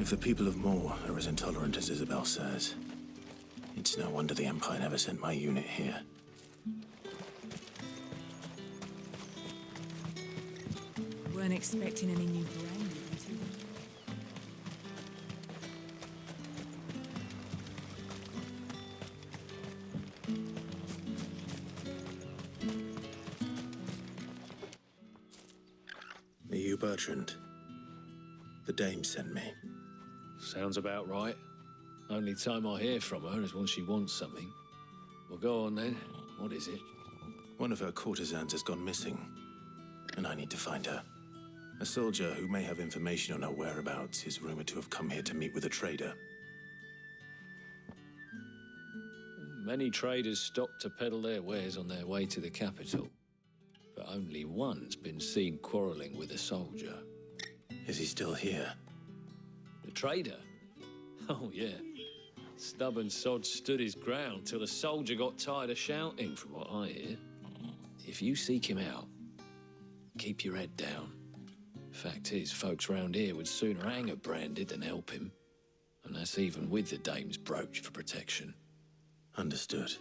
If the people of Moor are as intolerant as Isabel says, it's no wonder the Empire never sent my unit here. Weren't expecting any new brand, until Are you Bertrand? The dame sent me. Sounds about right. Only time I hear from her is when she wants something. Well, go on then. What is it? One of her courtesans has gone missing, and I need to find her. A soldier who may have information on her whereabouts is rumored to have come here to meet with a trader. Many traders stop to peddle their wares on their way to the capital, but only one's been seen quarrelling with a soldier. Is he still here? The trader? Oh, yeah. Stubborn sod stood his ground till the soldier got tired of shouting, from what I hear. If you seek him out, keep your head down. Fact is, folks round here would sooner hang a branded than help him. And that's even with the dame's brooch for protection. Understood.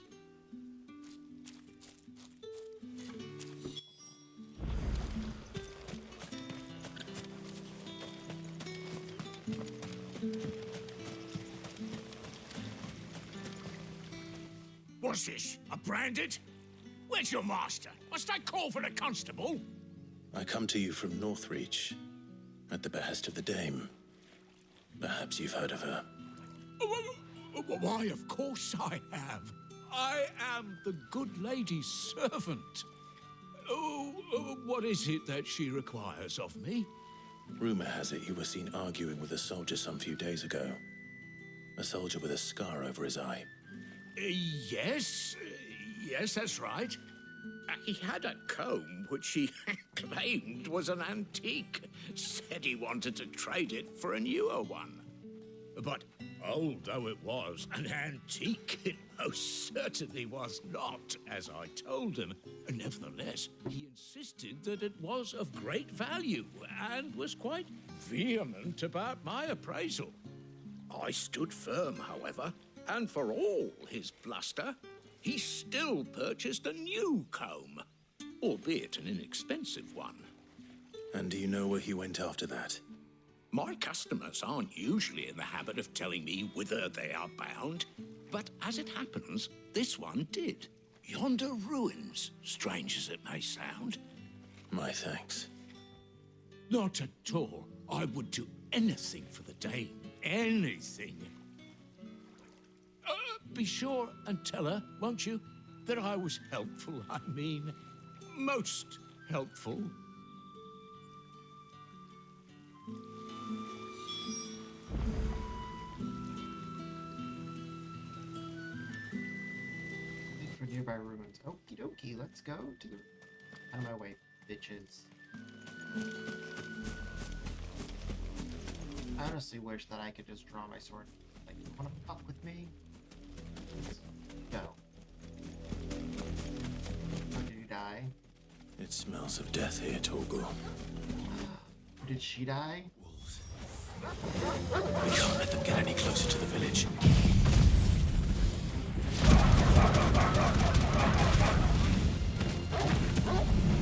What's this? A branded? Where's your master? Must I call for the constable? I come to you from Northreach, at the behest of the dame. Perhaps you've heard of her. Why, of course I have. I am the good lady's servant. What is it that she requires of me? Rumor has it you were seen arguing with a soldier some few days ago. A soldier with a scar over his eye. Yes, that's right. He had a comb which he claimed was an antique. Said he wanted to trade it for a newer one. But Old though it was, an antique it most certainly was not, as I told him. Nevertheless, he insisted that it was of great value, and was quite vehement about my appraisal. I stood firm, however, and for all his bluster, he still purchased a new comb, albeit an inexpensive one. And do you know where he went after that? My customers aren't usually in the habit of telling me whither they are bound, but as it happens, this one did. Yonder ruins, strange as it may sound. My thanks. Not at all. I would do anything for the Dame. Anything. Be sure and tell her, won't you, that I was helpful. I mean, most helpful. For nearby ruins. Okie dokie, let's go to the... Out of my way, bitches. I honestly wish that I could just draw my sword. Like, you wanna fuck with me? Let's go. How did you die? It smells of death here, Torgal. Did she die? We can't let them get any closer to the village.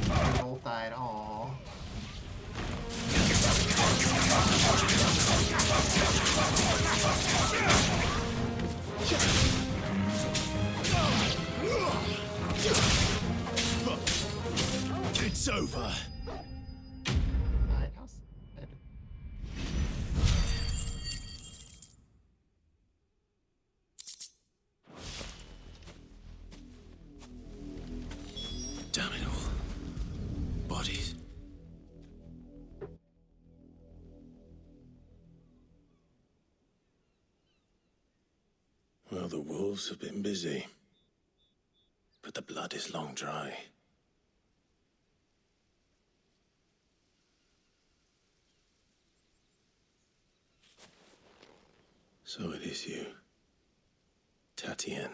They both died, aww. It's over. Lighthouse dead. Damn it all. Bodies. Well, the wolves have been busy. But the blood is long dry. So it is you, Tatien.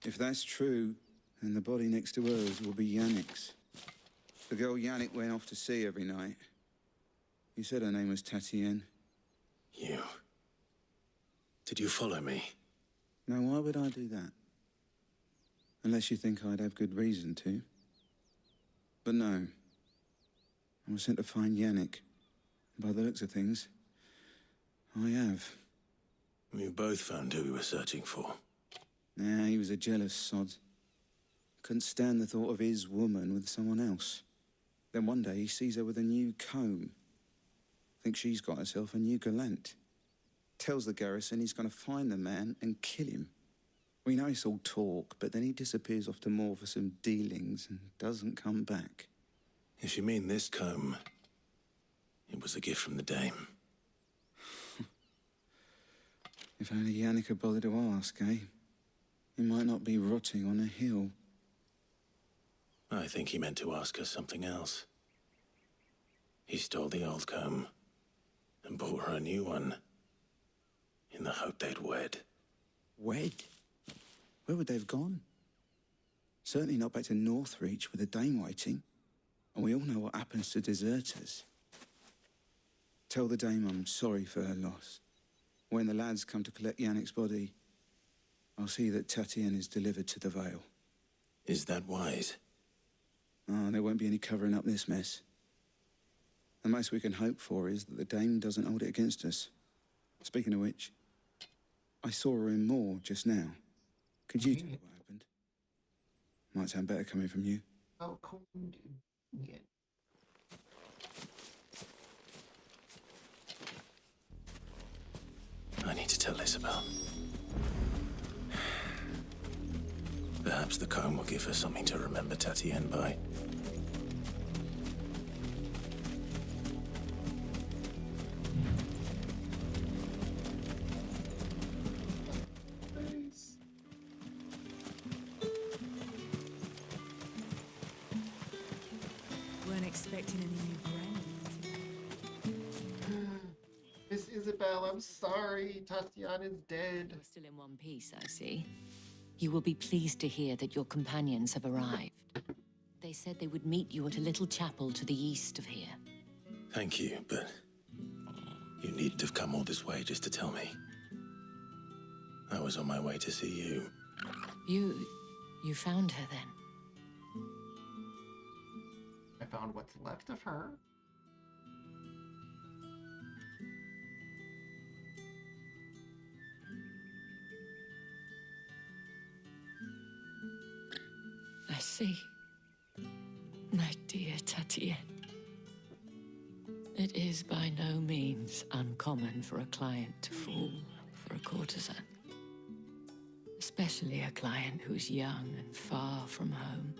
If that's true, then the body next to hers will be Yannick's. The girl Yannick went off to see every night. You said her name was Tatien. You. Did you follow me? Now, why would I do that? Unless you think I'd have good reason to. But no. I was sent to find Yannick. By the looks of things, I have. We both found who we were searching for. Nah, he was a jealous sod. Couldn't stand the thought of his woman with someone else. Then one day he sees her with a new comb. Thinks she's got herself a new gallant. Tells the garrison he's going to find the man and kill him. We know it's all talk, but then he disappears off to Moor for some dealings and doesn't come back. If you mean this comb, it was a gift from the Dame. If only Yannick had bothered to ask, eh? He might not be rotting on a hill. I think he meant to ask us something else. He stole the old comb and bought her a new one in the hope they'd wed. Wed? Where would they have gone? Certainly not back to Northreach with the Dame waiting. And we all know what happens to deserters. Tell the Dame I'm sorry for her loss. When the lads come to collect Yannick's body, I'll see that Tatien is delivered to the Vale. Is that wise? Oh, there won't be any covering up this mess. The most we can hope for is that the Dame doesn't hold it against us. Speaking of which, I saw her in Moor just now. Could you tell me what happened? Might sound better coming from you. Oh, cool. Yeah. I need to tell Isabel. Perhaps the comb will give her something to remember Tatien by. Weren't expecting any new brand. This is Annabelle. I'm sorry. Tatiana's dead. You're still in one piece, I see. You will be pleased to hear that your companions have arrived. They said they would meet you at a little chapel to the east of here. Thank you, but you needn't have come all this way just to tell me. I was on my way to see you. You found her then? I found what's left of her. I see. My dear Tatienne. It is by no means uncommon for a client to fall for a courtesan. Especially a client who's young and far from home.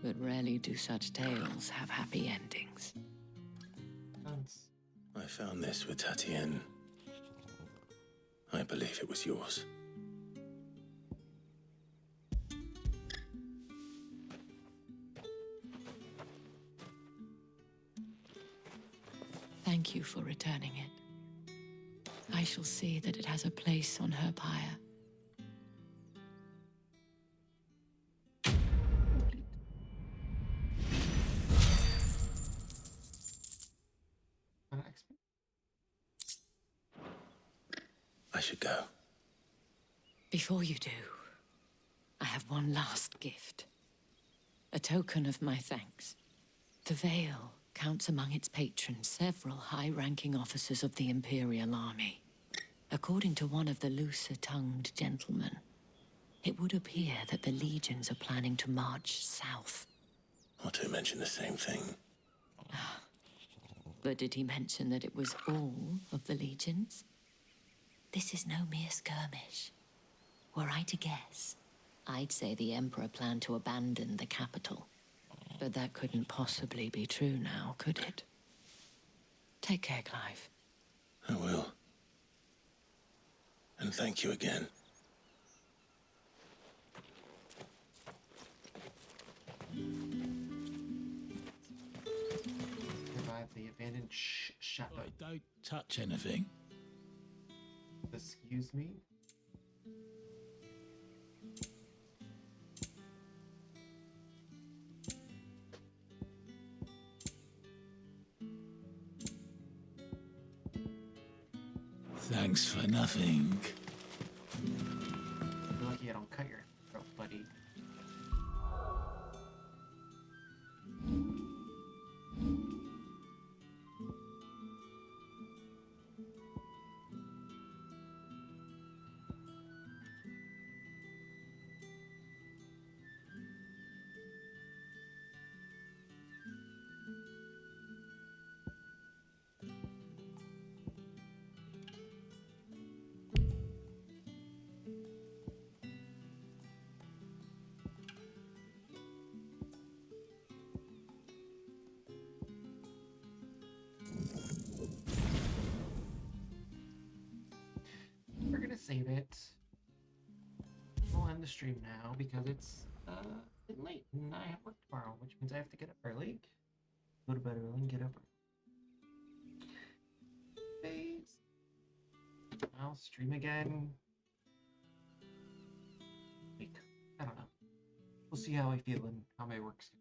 But rarely do such tales have happy endings. I found this with Tatienne. I believe it was yours. Thank you for returning it. I shall see that it has a place on her pyre. I should go. Before you do, I have one last gift. A token of my thanks. The Vale counts among its patrons several high-ranking officers of the Imperial Army. According to one of the looser-tongued gentlemen, it would appear that the legions are planning to march south. Not to mention the same thing. But did he mention that it was all of the legions? This is no mere skirmish. Were I to guess, I'd say the Emperor planned to abandon the capital. But that couldn't possibly be true now, could it? Take care, Clive. I will. And thank you again. Survive the abandoned chateau. Don't touch anything. Excuse me? Thanks for nothing. You're lucky I don't cut your throat, buddy. We're gonna save it. We'll end the stream now because it's getting late and I have work tomorrow, which means I have to get up early. Go to bed early and get up early. I'll stream again. I don't know. We'll see how I feel and how my work's